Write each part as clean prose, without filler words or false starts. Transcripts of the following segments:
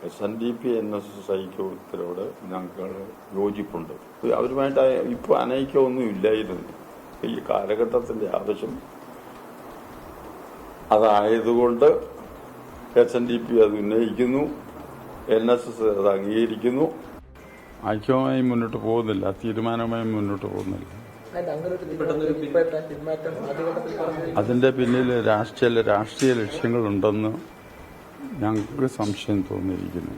SNDP NSS ഐക്യത്തിനോട് ഞങ്ങൾ യോജിപ്പുണ്ട്. അവരുമായിട്ട് ഇപ്പോൾ അനൈക്യമൊന്നും ഇല്ലായിരുന്നു. ഈ കാലഘട്ടത്തിൻ്റെ ആവശ്യം അതായതുകൊണ്ട് SNDP അത് ഉന്നയിക്കുന്നു, NSS അത് അംഗീകരിക്കുന്നു. ഐക്യവുമായി മുന്നോട്ട് പോകുന്നില്ല, തീരുമാനവുമായി മുന്നോട്ട് പോകുന്നില്ല. അതിൻ്റെ പിന്നിൽ രാഷ്ട്രീയ ലക്ഷ്യങ്ങളുണ്ടെന്ന് ഞങ്ങൾക്ക് സംശയം തോന്നിയിരിക്കുന്നു.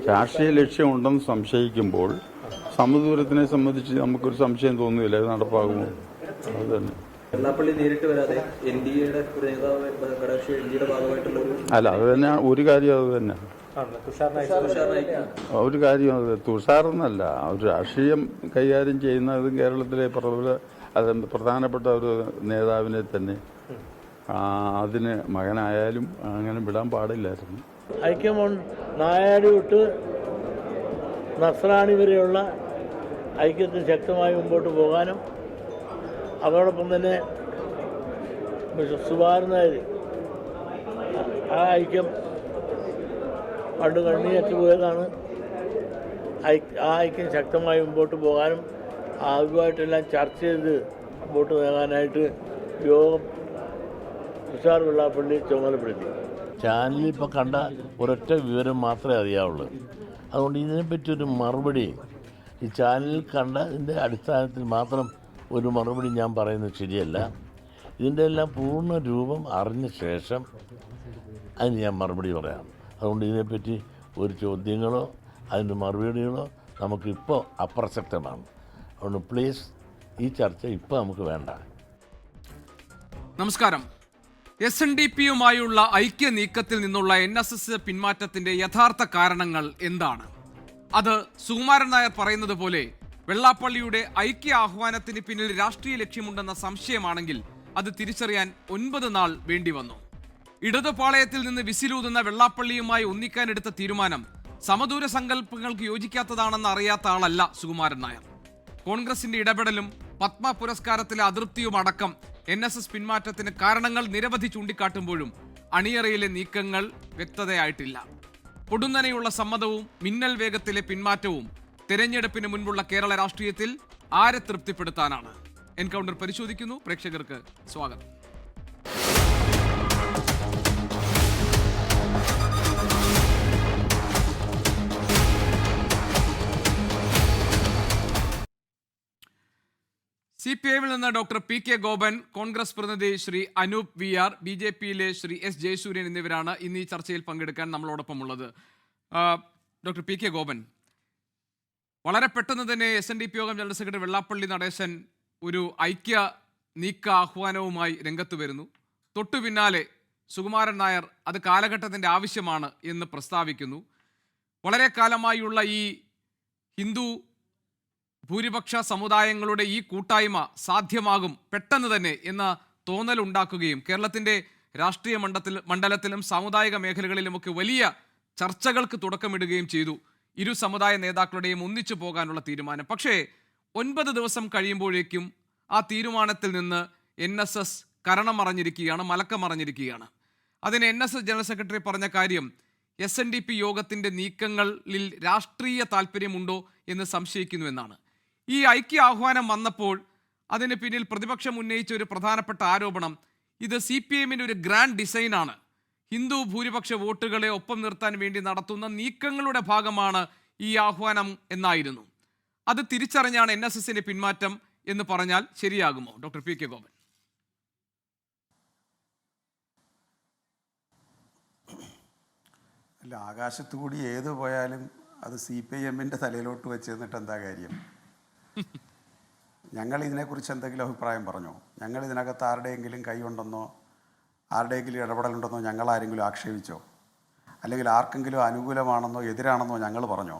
രാഷ്ട്രീയ ലക്ഷ്യമുണ്ടെന്ന് സംശയിക്കുമ്പോൾ സമദൂരത്തിനെ സംബന്ധിച്ച് നമുക്കൊരു സംശയം തോന്നുന്നില്ല, അത് നടപ്പാകുമോ? അത് തന്നെ. അല്ല, അത് തന്നെ ഒരു കാര്യം. അത് തന്നെ ഒരു കാര്യം. അത് തുഷാറെന്നല്ല, ഒരു രാഷ്ട്രീയം കൈകാര്യം ചെയ്യുന്നത് കേരളത്തിലെ പ്രധാനപ്പെട്ട ഒരു നേതാവിനെ തന്നെ അതിന് മകനായാലും അങ്ങനെ വിടാൻ പാടില്ലായിരുന്നു. ഐക്യമുണ്ട്. നായാടി തൊട്ട് നസ്രാണി വരെയുള്ള ഐക്യത്തിന് ശക്തമായി മുമ്പോട്ട് പോകാനും അതോടൊപ്പം തന്നെ സുകുമാരൻ നായർ ആ ഐക്യം പണ്ട് കണ്ണിയേറ്റ് പോയതാണ്. ആ ഐക്യം ശക്തമായി മുമ്പോട്ട് പോകാനും അതുമായിട്ടെല്ലാം ചർച്ച ചെയ്ത് മുമ്പോട്ട് നീങ്ങാനായിട്ട് യോഗം തുഷാർ വെള്ളാപ്പള്ളി ചുമതലപ്പെടുത്തി. ചാനലിൽ ഇപ്പോൾ കണ്ട ഒരൊറ്റ വിവരം മാത്രമേ അറിയാവുള്ളൂ. അതുകൊണ്ട് ഇതിനെപ്പറ്റി ഒരു മറുപടി ഈ ചാനലിൽ കണ്ടതിൻ്റെ അടിസ്ഥാനത്തിൽ മാത്രം ഒരു മറുപടി ഞാൻ പറയുന്നത് ശരിയല്ല. ഇതിൻ്റെ എല്ലാം പൂർണ്ണ രൂപം അറിഞ്ഞ ശേഷം അതിന് ഞാൻ മറുപടി പറയാം. അതുകൊണ്ട് ഇതിനെപ്പറ്റി ഒരു ചോദ്യങ്ങളോ അതിൻ്റെ മറുപടികളോ നമുക്കിപ്പോൾ അപ്രസക്തമാണ്. അതുകൊണ്ട് പ്ലീസ് ഈ ചർച്ച ഇപ്പോൾ നമുക്ക് വേണ്ട. നമസ്കാരം. SNDPയുമായുള്ള ഐക്യ നീക്കത്തിൽ നിന്നുള്ള NSS പിന്മാറ്റത്തിന്റെ യഥാർത്ഥ കാരണങ്ങൾ എന്താണ്? അത് സുകുമാരൻ നായർ പറയുന്നത് പോലെ വെള്ളാപ്പള്ളിയുടെ ഐക്യ ആഹ്വാനത്തിന് പിന്നിൽ രാഷ്ട്രീയ ലക്ഷ്യമുണ്ടെന്ന സംശയമാണെങ്കിൽ അത് തിരിച്ചറിയാൻ 9 നാൾ വേണ്ടി വന്നു. ഇടതുപാളയത്തിൽ നിന്ന് വിസിലൂതുന്ന വെള്ളാപ്പള്ളിയുമായി ഒന്നിക്കാനെടുത്ത തീരുമാനം സമദൂര സങ്കല്പങ്ങൾക്ക് യോജിക്കാത്തതാണെന്ന് അറിയാത്ത ആളല്ല സുകുമാരൻ നായർ. കോൺഗ്രസിന്റെ ഇടപെടലും പത്മ പുരസ്കാരത്തിലെ അതൃപ്തിയുമടക്കം NSS പിന്മാറ്റത്തിന് കാരണങ്ങൾ നിരവധി ചൂണ്ടിക്കാട്ടുമ്പോഴും അണിയറയിലെ നീക്കങ്ങൾ വ്യക്തതയായിട്ടില്ല. പൊടുന്നനെയുള്ള സമ്മതവും മിന്നൽ വേഗത്തിലെ പിന്മാറ്റവും തെരഞ്ഞെടുപ്പിന് മുൻപുള്ള കേരള രാഷ്ട്രീയത്തിൽ ആരെ തൃപ്തിപ്പെടുത്താനാണ്? എൻകൗണ്ടർ പരിശോധിക്കുന്നു. പ്രേക്ഷകർക്ക് സ്വാഗതം. CPIയിൽ നിന്ന് ഡോക്ടർ PK ഗോപൻ, കോൺഗ്രസ് പ്രതിനിധി ശ്രീ അനൂപ് VR, BJPയിലെ ശ്രീ S ജയസൂര്യൻ എന്നിവരാണ് ഇന്ന് ഈ ചർച്ചയിൽ പങ്കെടുക്കാൻ നമ്മളോടൊപ്പം ഉള്ളത്. ഡോക്ടർ PK ഗോപൻ, വളരെ പെട്ടെന്ന് തന്നെ SNDP യോഗം ജനറൽ സെക്രട്ടറി വെള്ളാപ്പള്ളി നടേശൻ ഒരു ഐക്യ നീക്ക ആഹ്വാനവുമായി രംഗത്ത് വരുന്നു. തൊട്ടു പിന്നാലെ സുകുമാരൻ നായർ അത് കാലഘട്ടത്തിൻ്റെ ആവശ്യമാണ് എന്ന് പ്രസ്താവിക്കുന്നു. വളരെ കാലമായുള്ള ഈ ഹിന്ദു ഭൂരിപക്ഷ സമുദായങ്ങളുടെ ഈ കൂട്ടായ്മ സാധ്യമാകും പെട്ടെന്ന് തന്നെ എന്ന തോന്നലുണ്ടാക്കുകയും കേരളത്തിൻ്റെ രാഷ്ട്രീയ മണ്ഡലത്തിലും സാമുദായിക മേഖലകളിലുമൊക്കെ വലിയ ചർച്ചകൾക്ക് തുടക്കമിടുകയും ചെയ്തു. ഇരു സമുദായ നേതാക്കളുടെയും ഒന്നിച്ചു പോകാനുള്ള തീരുമാനം. പക്ഷേ 9 ദിവസം കഴിയുമ്പോഴേക്കും ആ തീരുമാനത്തിൽ നിന്ന് NSS കരണമറിഞ്ഞിരിക്കുകയാണ്, മലക്കമറിഞ്ഞിരിക്കുകയാണ്. അതിന് NSS ജനറൽ സെക്രട്ടറി പറഞ്ഞ കാര്യം SNDP യോഗത്തിൻ്റെ നീക്കങ്ങളിൽ രാഷ്ട്രീയ താല്പര്യമുണ്ടോ എന്ന് സംശയിക്കുന്നു എന്നാണ്. ഈ ഐക്യ ആഹ്വാനം വന്നപ്പോൾ അതിന് പിന്നിൽ പ്രതിപക്ഷം ഉന്നയിച്ച ഒരു പ്രധാനപ്പെട്ട ആരോപണം ഇത് CPIഎമ്മിൻ്റെ ഒരു ഗ്രാൻഡ് ഡിസൈനാണ്, ഹിന്ദു ഭൂരിപക്ഷ വോട്ടുകളെ ഒപ്പം നിർത്താൻ വേണ്ടി നടത്തുന്ന നീക്കങ്ങളുടെ ഭാഗമാണ് ഈ ആഹ്വാനം എന്നായിരുന്നു. അത് തിരിച്ചറിഞ്ഞാണ് NSSന്റെ പിന്മാറ്റം എന്ന് പറഞ്ഞാൽ ശരിയാകുമോ? Doctor PK Gopan. അല്ല, ആകാശത്തു കൂടി ഏത് പോയാലും അത് CPIഎമ്മിൻ്റെ തലയിലോട്ട് വെച്ച് തന്നിട്ട് എന്താ കാര്യം? ഞങ്ങൾ ഇതിനെക്കുറിച്ച് എന്തെങ്കിലും അഭിപ്രായം പറഞ്ഞോ? ഞങ്ങൾ ഇതിനകത്ത് ആരുടെയെങ്കിലും കൈയുണ്ടെന്നോ ആരുടെയെങ്കിലും ഇടപെടലുണ്ടെന്നോ ഞങ്ങൾ ആരെങ്കിലും ആക്ഷേപിച്ചോ? അല്ലെങ്കിൽ ആർക്കെങ്കിലും അനുകൂലമാണെന്നോ എതിരാണെന്നോ ഞങ്ങൾ പറഞ്ഞോ?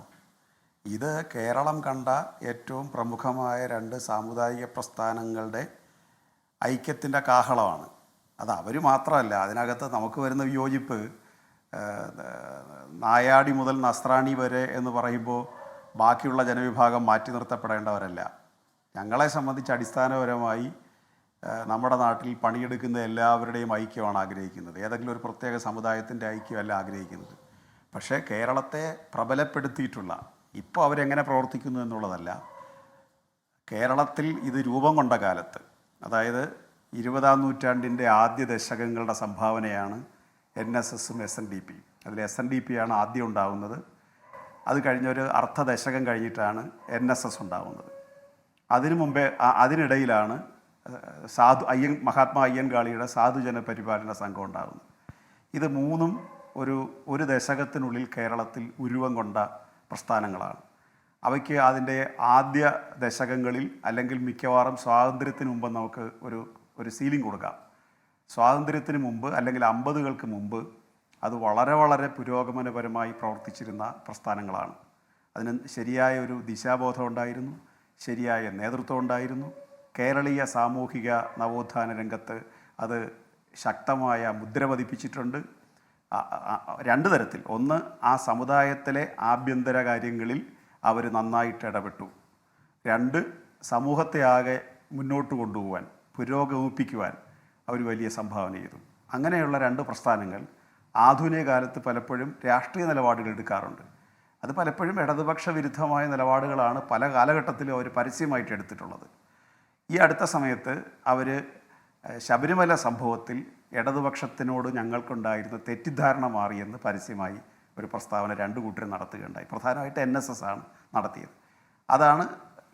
ഇത് കേരളം കണ്ട ഏറ്റവും പ്രമുഖമായ 2 സാമുദായിക പ്രസ്ഥാനങ്ങളുടെ ഐക്യത്തിൻ്റെ കാഹളമാണ്. അത് അവർ മാത്രമല്ല, അതിനകത്ത് നമുക്ക് വരുന്ന വിയോജിപ്പ് നായാടി മുതൽ നസ്രാണി വരെ എന്ന് പറയുമ്പോൾ ബാക്കിയുള്ള ജനവിഭാഗം മാറ്റി നിർത്തപ്പെടേണ്ടവരല്ല. ഞങ്ങളെ സംബന്ധിച്ച് അടിസ്ഥാനപരമായി നമ്മുടെ നാട്ടിൽ പണിയെടുക്കുന്ന എല്ലാവരുടെയും ഐക്യമാണ് ആഗ്രഹിക്കുന്നത്. ഏതെങ്കിലും ഒരു പ്രത്യേക സമുദായത്തിൻ്റെ ഐക്യമല്ല ആഗ്രഹിക്കുന്നത്. പക്ഷേ കേരളത്തെ പ്രബലപ്പെടുത്തിയിട്ടുള്ള, ഇപ്പോൾ അവരെങ്ങനെ പ്രവർത്തിക്കുന്നു എന്നുള്ളതല്ല, കേരളത്തിൽ ഇത് രൂപം കൊണ്ട കാലത്ത്, അതായത് 20-ാം നൂറ്റാണ്ടിൻ്റെ ആദ്യ ദശകങ്ങളുടെ സംഭാവനയാണ് NSSഉം SNDP. അതിൽ SNDP ആണ് ആദ്യം ഉണ്ടാകുന്നത്. അത് കഴിഞ്ഞൊരു അർദ്ധ ദശകം കഴിഞ്ഞിട്ടാണ് NSS ഉണ്ടാകുന്നത്. അതിനു മുമ്പേ അതിനിടയിലാണ് മഹാത്മാ അയ്യൻകാളിയുടെ സാധുജന പരിപാലന സംഘം ഉണ്ടാകുന്നത്. ഇത് മൂന്നും ഒരു ദശകത്തിനുള്ളിൽ കേരളത്തിൽ ഉരുവം കൊണ്ട പ്രസ്ഥാനങ്ങളാണ്. അവയ്ക്ക് അതിൻ്റെ ആദ്യ ദശകങ്ങളിൽ, അല്ലെങ്കിൽ മിക്കവാറും സ്വാതന്ത്ര്യത്തിന് മുമ്പ് നമുക്ക് ഒരു സീലിംഗ് കൊടുക്കാം. സ്വാതന്ത്ര്യത്തിന് മുമ്പ്, അല്ലെങ്കിൽ 50കൾക്ക് മുമ്പ് അത് വളരെ വളരെ പുരോഗമനപരമായി പ്രവർത്തിച്ചിരുന്ന പ്രസ്ഥാനങ്ങളാണ്. അതിന് ശരിയായ ഒരു ദിശാബോധം ഉണ്ടായിരുന്നു, ശരിയായ നേതൃത്വം ഉണ്ടായിരുന്നു. കേരളീയ സാമൂഹിക നവോത്ഥാന രംഗത്ത് അത് ശക്തമായ മുദ്ര പതിപ്പിച്ചിട്ടുണ്ട്. രണ്ട് തരത്തിൽ. ഒന്ന്, ആ സമുദായത്തിലെ ആഭ്യന്തര കാര്യങ്ങളിൽ അവർ നന്നായിട്ട് ഇടപെട്ടു. രണ്ട്, സമൂഹത്തെ ആകെ മുന്നോട്ട് കൊണ്ടുപോകാൻ, പുരോഗമിപ്പിക്കുവാൻ അവർ വലിയ സംഭാവന ചെയ്തു. അങ്ങനെയുള്ള രണ്ട് പ്രസ്ഥാനങ്ങൾ ആധുനിക കാലത്ത് പലപ്പോഴും രാഷ്ട്രീയ നിലപാടുകൾ എടുക്കാറുണ്ട്. അത് പലപ്പോഴും ഇടതുപക്ഷ വിരുദ്ധമായ നിലപാടുകളാണ് പല കാലഘട്ടത്തിലും അവർ പരസ്യമായിട്ട് എടുത്തിട്ടുള്ളത്. ഈ അടുത്ത സമയത്ത് അവർ ശബരിമല സംഭവത്തിൽ ഇടതുപക്ഷത്തിനോട് ഞങ്ങൾക്കുണ്ടായിരുന്ന തെറ്റിദ്ധാരണ മാറിയെന്ന് പരസ്യമായി ഒരു പ്രസ്താവന രണ്ട് കൂട്ടരും നടത്തുകയുണ്ടായി. പ്രധാനമായിട്ട് NSS ആണ് നടത്തിയത്. അതാണ്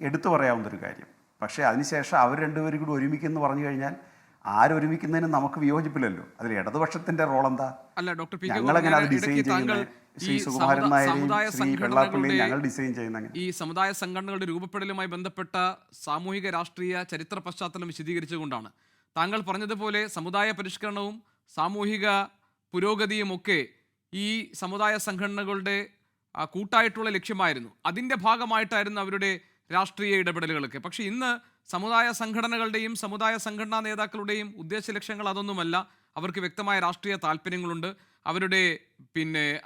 എടുത്തു പറയാവുന്നൊരു കാര്യം. പക്ഷേ അതിനുശേഷം അവർ രണ്ടുപേരും കൂടി ഒരുമിക്കുന്നു പറഞ്ഞു കഴിഞ്ഞാൽ ആരൊരുമിക്കുന്നതിന് നമുക്ക് വിയോജിപ്പില്ലല്ലോ. അതിൽ ഇടതുപക്ഷത്തിൻ്റെ റോൾ എന്താ? ഞങ്ങളെങ്ങനെ അത് ഡിസൈൻ ചെയ്യുന്നത്? ശ്രീ സുകുമാരൻ നായരെയും ശ്രീ വെള്ളാപ്പള്ളിയും ഞങ്ങൾ ഡിസൈൻ ചെയ്യുന്ന ഈ സമുദായ സംഘടനകളുടെ രൂപപ്പെടലുമായി ബന്ധപ്പെട്ട സാമൂഹിക രാഷ്ട്രീയ ചരിത്ര പശ്ചാത്തലം വിശദീകരിച്ചുകൊണ്ടാണ് താങ്കൾ പറഞ്ഞതുപോലെ സമുദായ പരിഷ്കരണവും സാമൂഹിക പുരോഗതിയും ഒക്കെ ഈ സമുദായ സംഘടനകളുടെ കൂട്ടായിട്ടുള്ള ലക്ഷ്യമായിരുന്നു. അതിൻ്റെ ഭാഗമായിട്ടായിരുന്നു അവരുടെ രാഷ്ട്രീയ ഇടപെടലുകളൊക്കെ. പക്ഷേ ഇന്ന് സമുദായ സംഘടനകളുടെയും സമുദായ സംഘടനാ നേതാക്കളുടെയും ഉദ്ദേശ ലക്ഷ്യങ്ങൾ അതൊന്നുമല്ല. അവർക്ക് വ്യക്തമായ രാഷ്ട്രീയ താല്പര്യങ്ങളുണ്ട്.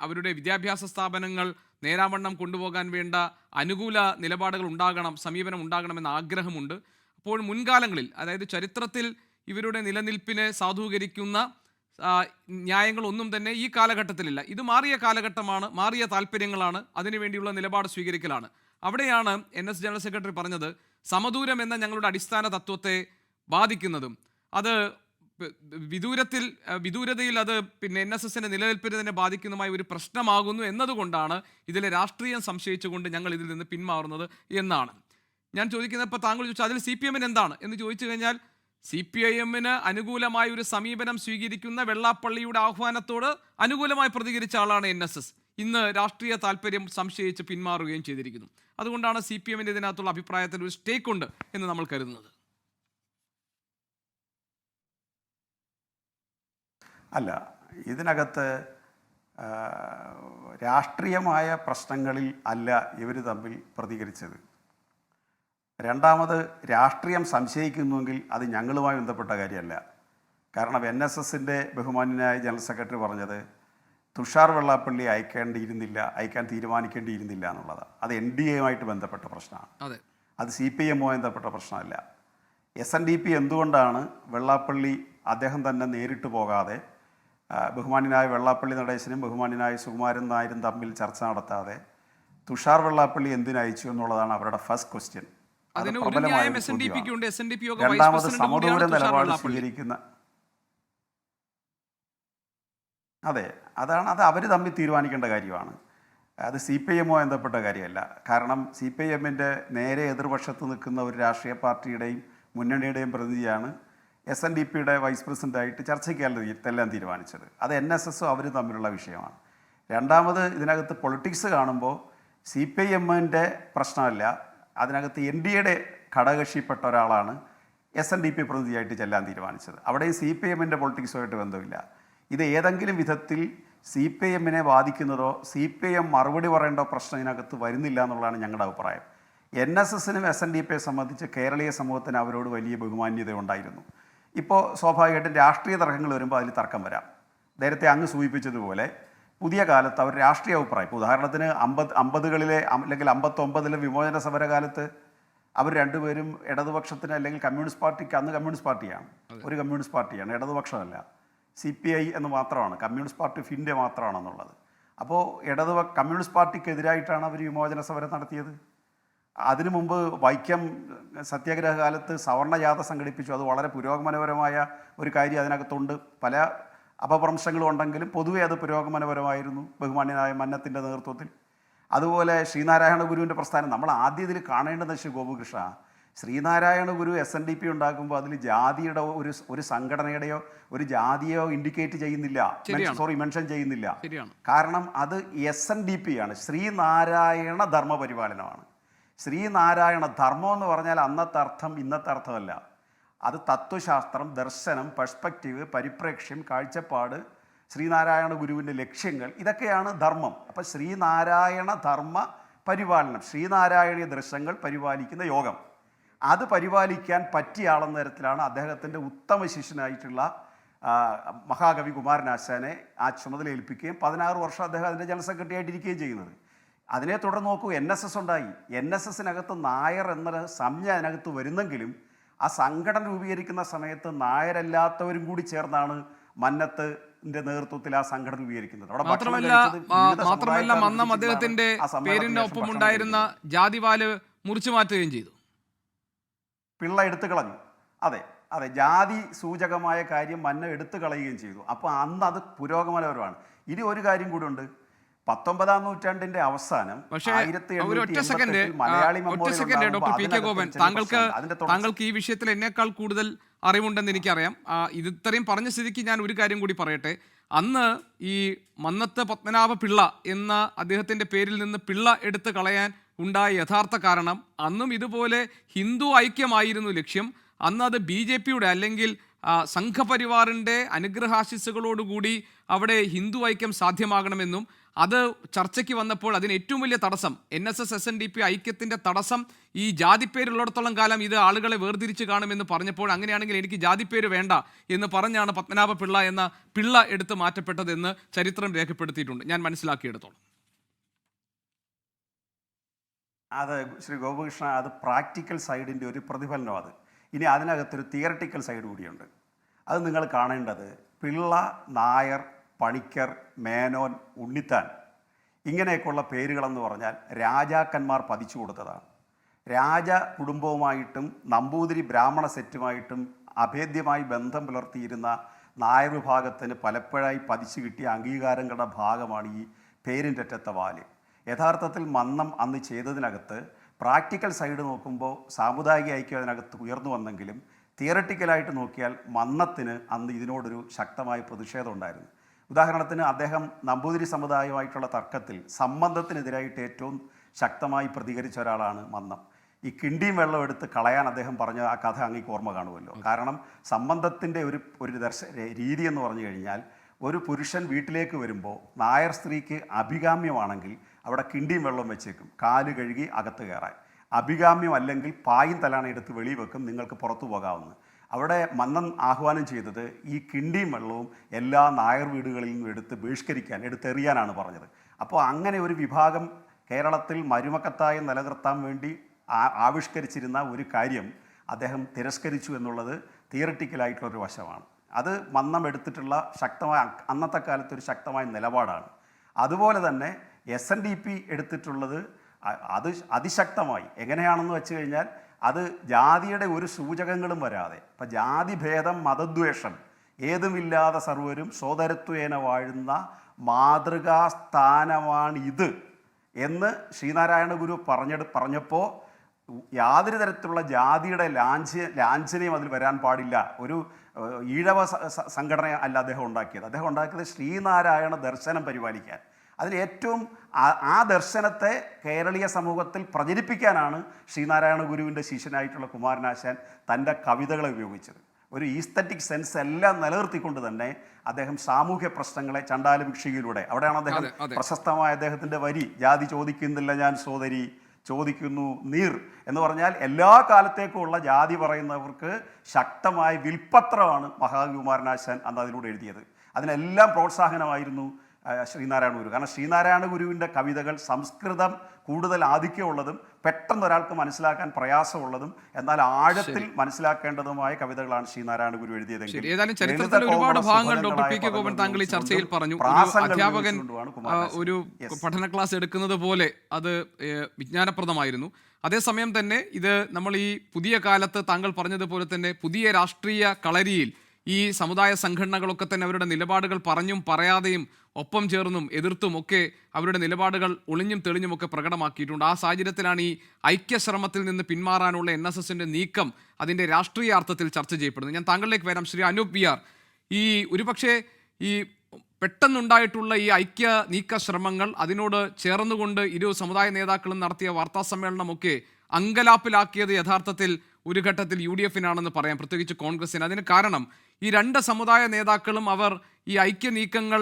അവരുടെ വിദ്യാഭ്യാസ സ്ഥാപനങ്ങൾ നേരാവണ്ണം കൊണ്ടുപോകാൻ വേണ്ട അനുകൂല നിലപാടുകൾ ഉണ്ടാകണം, സമീപനം ഉണ്ടാകണമെന്ന ആഗ്രഹമുണ്ട്. അപ്പോൾ മുൻകാലങ്ങളിൽ, അതായത് ചരിത്രത്തിൽ ഇവരുടെ നിലനിൽപ്പിനെ സാധൂകരിക്കുന്ന ന്യായങ്ങളൊന്നും തന്നെ ഈ കാലഘട്ടത്തിലില്ല. ഇത് മാറിയ കാലഘട്ടമാണ്, മാറിയ താല്പര്യങ്ങളാണ്, അതിനുവേണ്ടിയുള്ള നിലപാട് സ്വീകരിക്കലാണ്. അവിടെയാണ് NS ജനറൽ സെക്രട്ടറി പറഞ്ഞത് സമദൂരം എന്ന ഞങ്ങളുടെ അടിസ്ഥാന തത്വത്തെ ബാധിക്കുന്നതും അത് വിദൂരതയിൽ അത് NSSന്റെ നിലനിൽപ്പിനെ തന്നെ ബാധിക്കുന്നതുമായ ഒരു പ്രശ്നമാകുന്നു എന്നതുകൊണ്ടാണ് ഇതിലെ രാഷ്ട്രീയം സംശയിച്ചുകൊണ്ട് ഞങ്ങൾ ഇതിൽ നിന്ന് പിന്മാറുന്നത് എന്നാണ് ഞാൻ ചോദിക്കുന്നത്. ഇപ്പോൾ താങ്കൾ ചോദിച്ചാൽ അതിൽ CPM എന്താണ് എന്ന് ചോദിച്ചു കഴിഞ്ഞാൽ, CPIMന് അനുകൂലമായ ഒരു സമീപനം സ്വീകരിക്കുന്ന വെള്ളാപ്പള്ളിയുടെ ആഹ്വാനത്തോട് അനുകൂലമായി പ്രതികരിച്ച ആളാണ് NSS. ഇന്ന് രാഷ്ട്രീയ താല്പര്യം സംശയിച്ച് പിന്മാറുകയും ചെയ്തിരിക്കുന്നു. അതുകൊണ്ടാണ് CPMന്റെ ഇതിനകത്തുള്ള അഭിപ്രായത്തിൽ ഒരു സ്റ്റേക്ക് ഉണ്ട് എന്ന് നമ്മൾ കരുതുന്നത്. അല്ല, ഇതിനകത്ത് രാഷ്ട്രീയമായ പ്രശ്നങ്ങളിൽ അല്ല ഇവർ തമ്മിൽ പ്രതികരിച്ചത്. രണ്ടാമത്, രാഷ്ട്രീയം സംശയിക്കുന്നുവെങ്കിൽ അത് ഞങ്ങളുമായി ബന്ധപ്പെട്ട കാര്യമല്ല. കാരണം NSSന്റെ ബഹുമാന്യനായ ജനറൽ സെക്രട്ടറി പറഞ്ഞത് തുഷാർ വെള്ളാപ്പള്ളി അയക്കാൻ തീരുമാനിക്കേണ്ടിയിരുന്നില്ല എന്നുള്ളതാണ്. അത് NDAയുമായിട്ട് ബന്ധപ്പെട്ട പ്രശ്നമാണ്. അത് CPMുമായി ബന്ധപ്പെട്ട പ്രശ്നമല്ല. SNDP എന്തുകൊണ്ടാണ് വെള്ളാപ്പള്ളി അദ്ദേഹം തന്നെ നേരിട്ട് പോകാതെ ബഹുമാന്യനായ വെള്ളാപ്പള്ളി നടേശനും ബഹുമാന്യനായ സുകുമാരൻ നായരും തമ്മിൽ ചർച്ച നടത്താതെ തുഷാർ വെള്ളാപ്പള്ളി എന്തിനയച്ചു എന്നുള്ളതാണ് അവരുടെ ഫസ്റ്റ് ക്വസ്റ്റ്യൻ. രണ്ടാമത്, സമദൂര നിലപാട് സ്വീകരിക്കുന്ന, അതെ, അത് അവർ തമ്മിൽ തീരുമാനിക്കേണ്ട കാര്യമാണ്. അത് CPMുമായി ബന്ധപ്പെട്ട കാര്യമല്ല. കാരണം CPMന്റെ നേരെ എതിർപക്ഷത്ത് നിൽക്കുന്ന ഒരു രാഷ്ട്രീയ പാർട്ടിയുടെയും മുന്നണിയുടെയും പ്രതിനിധിയാണ് SNDPയുടെ വൈസ് പ്രസിഡൻ്റായിട്ട് ചർച്ചയ്ക്കെല്ലാം തീരുമാനിച്ചത്. അത് NSSും അവരും തമ്മിലുള്ള വിഷയമാണ്. രണ്ടാമത്, ഇതിനകത്ത് പൊളിറ്റിക്സ് കാണുമ്പോൾ CPMന്റെ പ്രശ്നമല്ല, അതിനകത്ത് NDAയുടെ ഘടകകക്ഷിപ്പെട്ട ഒരാളാണ് SNDP പ്രതിനിധിയായിട്ട് ചെല്ലാൻ തീരുമാനിച്ചത്. അവിടെയും CPMന്റെ പൊളിറ്റിക്സുമായിട്ട് ബന്ധമില്ല. ഇത് ഏതെങ്കിലും വിധത്തിൽ CPMനെ ബാധിക്കുന്നതോ CPM മറുപടി പറയേണ്ട പ്രശ്നം ഇതിനകത്ത് വരുന്നില്ല എന്നുള്ളതാണ് ഞങ്ങളുടെ അഭിപ്രായം. NSSനും SNDPയെ സംബന്ധിച്ച് കേരളീയ സമൂഹത്തിന് അവരോട് വലിയ ബഹുമാന്യത ഉണ്ടായിരുന്നു. ഇപ്പോൾ സ്വാഭാവികമായിട്ടും രാഷ്ട്രീയ തർക്കങ്ങൾ വരുമ്പോൾ അതിൽ തർക്കം വരാം. നേരത്തെ അങ്ങ് സൂചിപ്പിച്ചതുപോലെ പുതിയ കാലത്ത് അവർ രാഷ്ട്രീയ അഭിപ്രായം, ഇപ്പോൾ ഉദാഹരണത്തിന് 50കളിലെ അല്ലെങ്കിൽ 59ലെ വിമോചന സമരകാലത്ത് അവർ രണ്ടുപേരും ഇടതുപക്ഷത്തിന് അല്ലെങ്കിൽ കമ്മ്യൂണിസ്റ്റ് പാർട്ടിക്ക്, അന്ന് കമ്മ്യൂണിസ്റ്റ് പാർട്ടിയാണ്, ഒരു കമ്മ്യൂണിസ്റ്റ് പാർട്ടിയാണ്, ഇടതുപക്ഷമല്ല, CPI എന്ന് മാത്രമാണ്, കമ്മ്യൂണിസ്റ്റ് പാർട്ടി ഓഫ് ഇന്ത്യ മാത്രമാണെന്നുള്ളത്. അപ്പോൾ കമ്മ്യൂണിസ്റ്റ് പാർട്ടിക്കെതിരായിട്ടാണ് അവർ വിമോചന സമരം നടത്തിയത്. അതിനു മുമ്പ് വൈക്കം സത്യാഗ്രഹ കാലത്ത് സവർണജാഥ സംഘടിപ്പിച്ചു. അത് വളരെ പുരോഗമനപരമായ ഒരു കാര്യം അതിനകത്തുണ്ട്. പല അപഭ്രംശങ്ങളും ഉണ്ടെങ്കിലും പൊതുവെ അത് പുരോഗമനപരമായിരുന്നു ബഹുമാന്യനായ മന്നത്തിൻ്റെ നേതൃത്വത്തിൽ. അതുപോലെ ശ്രീനാരായണ ഗുരുവിൻ്റെ പ്രസ്ഥാനം നമ്മൾ ആദ്യം ഇതിൽ കാണേണ്ടത് ശ്രീ ഗോപകൃഷ്ണ, ശ്രീനാരായണ ഗുരു SNDP ഉണ്ടാക്കുമ്പോൾ അതിൽ ജാതിയുടെ ഒരു സംഘടനയുടെയോ ഒരു ജാതിയോ ഇൻഡിക്കേറ്റ് ചെയ്യുന്നില്ല, മെൻഷൻ ചെയ്യുന്നില്ല. കാരണം അത് SNDP ആണ്, ശ്രീനാരായണ ധർമ്മപരിപാലനമാണ്. ശ്രീനാരായണ ധർമ്മം എന്ന് പറഞ്ഞാൽ അന്നത്തെ അർത്ഥം ഇന്നത്തെ അർത്ഥമല്ല. അത് തത്വശാസ്ത്രം, ദർശനം, പെർസ്പെക്റ്റീവ്, പരിപ്രേക്ഷ്യം, കാഴ്ചപ്പാട്, ശ്രീനാരായണ ഗുരുവിൻ്റെ ലക്ഷ്യങ്ങൾ, ഇതൊക്കെയാണ് ധർമ്മം. അപ്പം ശ്രീനാരായണ ധർമ്മ പരിപാലനം, ശ്രീനാരായണീയ ദർശനങ്ങൾ പരിപാലിക്കുന്ന യോഗം, അത് പരിപാലിക്കാൻ പറ്റിയ ആളെന്ന തരത്തിലാണ് അദ്ദേഹത്തിൻ്റെ ഉത്തമ ശിഷ്യനായിട്ടുള്ള മഹാകവി കുമാരനാശാനെ ആ ചുമതല ഏൽപ്പിക്കുകയും 16 വർഷം അദ്ദേഹം അതിൻ്റെ ജനറൽ സെക്രട്ടറി ആയിട്ടിരിക്കുകയും ചെയ്യുന്നത്. അതിനെ തുടർന്ന് നോക്കൂ, NSS ഉണ്ടായി. NSSനകത്ത് നായർ എന്ന സംജ്ഞ അതിനകത്ത് വരുന്നെങ്കിലും ആ സംഘടന രൂപീകരിക്കുന്ന സമയത്ത് നായരല്ലാത്തവരും കൂടി ചേർന്നാണ് മന്നത്തിന്റെ നേതൃത്വത്തിൽ ആ സംഘടന രൂപീകരിക്കുന്നത്. മാത്രമല്ല മന്നം അദ്ദേഹത്തിന്റെ പേരിന്റെ ഒപ്പം ഉണ്ടായിരുന്ന ജാതിവാല് മുറിച്ചു മാറ്റുകയും ചെയ്തു. പിള്ള എടുത്തു കളഞ്ഞു. അതെ, ജാതി സൂചകമായ കാര്യം മന്ന എടുത്തു കളയുകയും ചെയ്തു. അപ്പോൾ അന്ന് അത് പുരോഗമനപരമാണ്. ഇനി ഒരു കാര്യം കൂടി ഉണ്ട്. 19-ാം നൂറ്റാണ്ടിന്റെ അവസാനം ഡോക്ടർ പി കെ ഗോപൻ, താങ്കൾക്ക് ഈ വിഷയത്തിൽ എന്നേക്കാൾ കൂടുതൽ അറിവുണ്ടെന്ന് എനിക്കറിയാം. ഇത് ഇത്രയും പറഞ്ഞ സ്ഥിതിക്ക് ഞാൻ ഒരു കാര്യം കൂടി പറയട്ടെ. അന്ന് ഈ മന്നത്ത് പത്മനാഭ പിള്ള എന്ന അദ്ദേഹത്തിന്റെ പേരിൽ നിന്ന് പിള്ള എടുത്ത് കളയാൻ ഉണ്ടായ യഥാർത്ഥ കാരണം, അന്നും ഇതുപോലെ ഹിന്ദു ഐക്യമായിരുന്നു ലക്ഷ്യം. അന്ന് അത് BJPയുടെ അല്ലെങ്കിൽ സംഘപരിവാറിൻ്റെ അനുഗ്രഹാശിസ്സുകളോടുകൂടി അവിടെ ഹിന്ദു ഐക്യം സാധ്യമാകണമെന്നും അത് ചർച്ചയ്ക്ക് വന്നപ്പോൾ അതിന് ഏറ്റവും വലിയ തടസ്സം NSS SNDP ഐക്യത്തിൻ്റെ തടസ്സം ഈ ജാതിപ്പേരുള്ളിടത്തോളം കാലം ഇത് ആളുകളെ വേർതിരിച്ച് കാണുമെന്ന് പറഞ്ഞപ്പോൾ അങ്ങനെയാണെങ്കിൽ എനിക്ക് ജാതിപ്പേര് വേണ്ട എന്ന് പറഞ്ഞാണ് പത്മനാഭ പിള്ള എന്ന പിള്ള എടുത്ത് മാറ്റപ്പെട്ടതെന്ന് ചരിത്രം രേഖപ്പെടുത്തിയിട്ടുണ്ട്, ഞാൻ മനസ്സിലാക്കിയെടുത്തോളം. അത് ശ്രീ ഗോപകൃഷ്ണ, അത് പ്രാക്ടിക്കൽ സൈഡിൻ്റെ ഒരു പ്രതിഫലനം. അത് ഇനി അതിനകത്തൊരു തിയറട്ടിക്കൽ സൈഡ് കൂടിയുണ്ട്. അത് നിങ്ങൾ കാണേണ്ടത് പിള്ള, നായർ, പണിക്കർ, മേനോൻ, ഉണ്ണിത്താൻ ഇങ്ങനെയൊക്കെയുള്ള പേരുകളെന്ന് പറഞ്ഞാൽ രാജാക്കന്മാർ പതിച്ചു കൊടുത്തതാണ്. രാജ കുടുംബവുമായിട്ടും നമ്പൂതിരി ബ്രാഹ്മണ സെറ്റുമായിട്ടും അഭേദ്യമായി ബന്ധം പുലർത്തിയിരുന്ന നായർ വിഭാഗത്തിന് പലപ്പോഴായി പതിച്ചു കിട്ടിയ അംഗീകാരങ്ങളുടെ ഭാഗമാണ് ഈ പേരിൻ്റെ അറ്റത്തെ വാല്. യഥാർത്ഥത്തിൽ മന്നം അന്ന് ചെയ്തതിനകത്ത് പ്രാക്ടിക്കൽ സൈഡ് നോക്കുമ്പോൾ സാമുദായിക ഐക്യം അതിനകത്ത് ഉയർന്നു വന്നെങ്കിലും തിയറട്ടിക്കലായിട്ട് നോക്കിയാൽ മന്നത്തിന് അന്ന് ഇതിനോടൊരു ശക്തമായ പ്രതിഷേധം ഉണ്ടായിരുന്നു. ഉദാഹരണത്തിന് അദ്ദേഹം നമ്പൂതിരി സമുദായമായിട്ടുള്ള തർക്കത്തിൽ സംബന്ധത്തിനെതിരായിട്ട് ഏറ്റവും ശക്തമായി പ്രതികരിച്ച ഒരാളാണ് മന്നം. ഈ കിണ്ടിയും വെള്ളം എടുത്ത് കളയാൻ അദ്ദേഹം പറഞ്ഞ ആ കഥ അങ്ങേക്ക് ഓർമ്മ കാണുമല്ലോ. കാരണം സംബന്ധത്തിൻ്റെ ഒരു രീതി എന്ന് പറഞ്ഞു കഴിഞ്ഞാൽ ഒരു പുരുഷൻ വീട്ടിലേക്ക് വരുമ്പോൾ നായർ സ്ത്രീക്ക് അഭികാമ്യമാണെങ്കിൽ അവിടെ കിണ്ടിയും വെള്ളം വെച്ചേക്കും, കാല് കഴുകി അകത്ത് കയറാൻ. അഭികാമ്യം അല്ലെങ്കിൽ പായും തലാണ എടുത്ത് വെളി വെക്കും, നിങ്ങൾക്ക് പുറത്തു പോകാവുന്ന. അവിടെ മന്നം ആഹ്വാനം ചെയ്തത് ഈ കിണ്ടിയും വെള്ളവും എല്ലാ നായർ വീടുകളിൽ നിന്നും എടുത്തെറിയാനാണ് പറഞ്ഞത്. അപ്പോൾ അങ്ങനെ ഒരു വിഭാഗം കേരളത്തിൽ മരുമക്കത്തായി നിലനിർത്താൻ വേണ്ടി ആവിഷ്കരിച്ചിരുന്ന ഒരു കാര്യം അദ്ദേഹം തിരസ്കരിച്ചു എന്നുള്ളത് തിയറട്ടിക്കലായിട്ടുള്ളൊരു വശമാണ്. അത് മന്നം എടുത്തിട്ടുള്ള ശക്തമായ അന്നത്തെ കാലത്തൊരു ശക്തമായ നിലപാടാണ്. അതുപോലെ തന്നെ SNDP എടുത്തിട്ടുള്ളത് അത് അതിശക്തമായി എങ്ങനെയാണെന്ന് വെച്ച് കഴിഞ്ഞാൽ അത് ജാതിയുടെ ഒരു സൂചകങ്ങളും വരാതെ, ഇപ്പം ജാതിഭേദം, മതദ്വേഷം ഏതുമില്ലാതെ സർവരും സോദരത്വേന വാഴുന്ന മാതൃകാസ്ഥാനമാണിത് എന്ന് ശ്രീനാരായണ ഗുരു പറഞ്ഞപ്പോൾ യാതൊരു തരത്തിലുള്ള ജാതിയുടെ ലാഞ്ചനയും അതിൽ വരാൻ പാടില്ല. ഒരു ഈഴവ സംഘടന അല്ല അദ്ദേഹം ഉണ്ടാക്കിയത് ശ്രീനാരായണ ദർശനം പരിപാലിക്കാൻ. അതിൽ ഏറ്റവും ആ ദർശനത്തെ കേരളീയ സമൂഹത്തിൽ പ്രചരിപ്പിക്കാനാണ് ശ്രീനാരായണ ഗുരുവിൻ്റെ ശിഷ്യനായിട്ടുള്ള കുമാരനാശാൻ തൻ്റെ കവിതകളെ ഉപയോഗിച്ചത്. ഒരു ഈസ്തറ്റിക് സെൻസ് എല്ലാം നിലനിർത്തിക്കൊണ്ട് തന്നെ അദ്ദേഹം സാമൂഹ്യ പ്രശ്നങ്ങളെ ചണ്ടാലഭിക്ഷയിലൂടെ, അവിടെയാണ് അദ്ദേഹം പ്രശസ്തമായ അദ്ദേഹത്തിൻ്റെ വരി, ജാതി ചോദിക്കുന്നില്ല ഞാൻ സോദരി, ചോദിക്കുന്നു നീർ എന്ന് പറഞ്ഞാൽ എല്ലാ കാലത്തേക്കുമുള്ള ജാതി പറയുന്നവർക്ക് ശക്തമായ വിൽപ്പത്രമാണ് മഹാകവി കുമാരനാശാൻ അന്ന് അതിലൂടെ എഴുതിയത്. അതിനെല്ലാം പ്രോത്സാഹനമായിരുന്നു ശ്രീനാരായണ ഗുരു. കാരണം ശ്രീനാരായണ ഗുരുവിൻ്റെ കവിതകൾ സംസ്കൃതം കൂടുതൽ ആധിക്യമുള്ളതും പെട്ടെന്ന് ഒരാൾക്ക് മനസ്സിലാക്കാൻ പ്രയാസമുള്ളതും എന്നാൽ ആഴത്തിൽ മനസ്സിലാക്കേണ്ടതുമായ കവിതകളാണ് ശ്രീനാരായണ ഗുരു എഴുതിയതെങ്കിൽ ഏതായാലും ചരിത്രത്തിലെ ഒരുപാട് ഭാഗങ്ങൾ ഡോക്ടർ പി കെ ഗോപൻ താങ്കൾ ഈ ചർച്ചയിൽ പറഞ്ഞു. ഒരു അധ്യാപകൻ ഒരു പഠന ക്ലാസ് എടുക്കുന്നത് പോലെ അത് വിജ്ഞാനപ്രദമായിരുന്നു. അതേസമയം തന്നെ ഇത് നമ്മൾ ഈ പുതിയ കാലത്ത് താങ്കൾ പറഞ്ഞതുപോലെ തന്നെ പുതിയ രാഷ്ട്രീയ കളരിയിൽ ഈ സമുദായ സംഘടനകളൊക്കെ തന്നെ അവരുടെ നിലപാടുകൾ പറഞ്ഞും പറയാതെയും ഒപ്പം ചേർന്നും എതിർത്തും ഒക്കെ അവരുടെ നിലപാടുകൾ ഒളിഞ്ഞും തെളിഞ്ഞും ഒക്കെ പ്രകടമാക്കിയിട്ടുണ്ട്. ആ സാഹചര്യത്തിലാണ് ഈ ഐക്യശ്രമത്തിൽ നിന്ന് പിന്മാറാനുള്ള NSSന്റെ നീക്കം അതിൻ്റെ രാഷ്ട്രീയ അർത്ഥത്തിൽ ചർച്ച ചെയ്യപ്പെടുന്നത്. ഞാൻ താങ്കളിലേക്ക് വരാം. ശ്രീ അനൂപ് VR, ഈ ഒരുപക്ഷെ ഈ പെട്ടെന്നുണ്ടായിട്ടുള്ള ഈ ഐക്യ നീക്ക ശ്രമങ്ങൾ അതിനോട് ചേർന്നുകൊണ്ട് ഇരു സമുദായ നേതാക്കളും നടത്തിയ വാർത്താ സമ്മേളനമൊക്കെ അങ്കലാപ്പിലാക്കിയത് യഥാർത്ഥത്തിൽ ഒരു ഘട്ടത്തിൽ UDFനാണെന്ന് പറയാം, പ്രത്യേകിച്ച് കോൺഗ്രസിന്. അതിന് കാരണം ഈ രണ്ട് സമുദായ നേതാക്കളും അവർ ഈ ഐക്യ നീക്കങ്ങൾ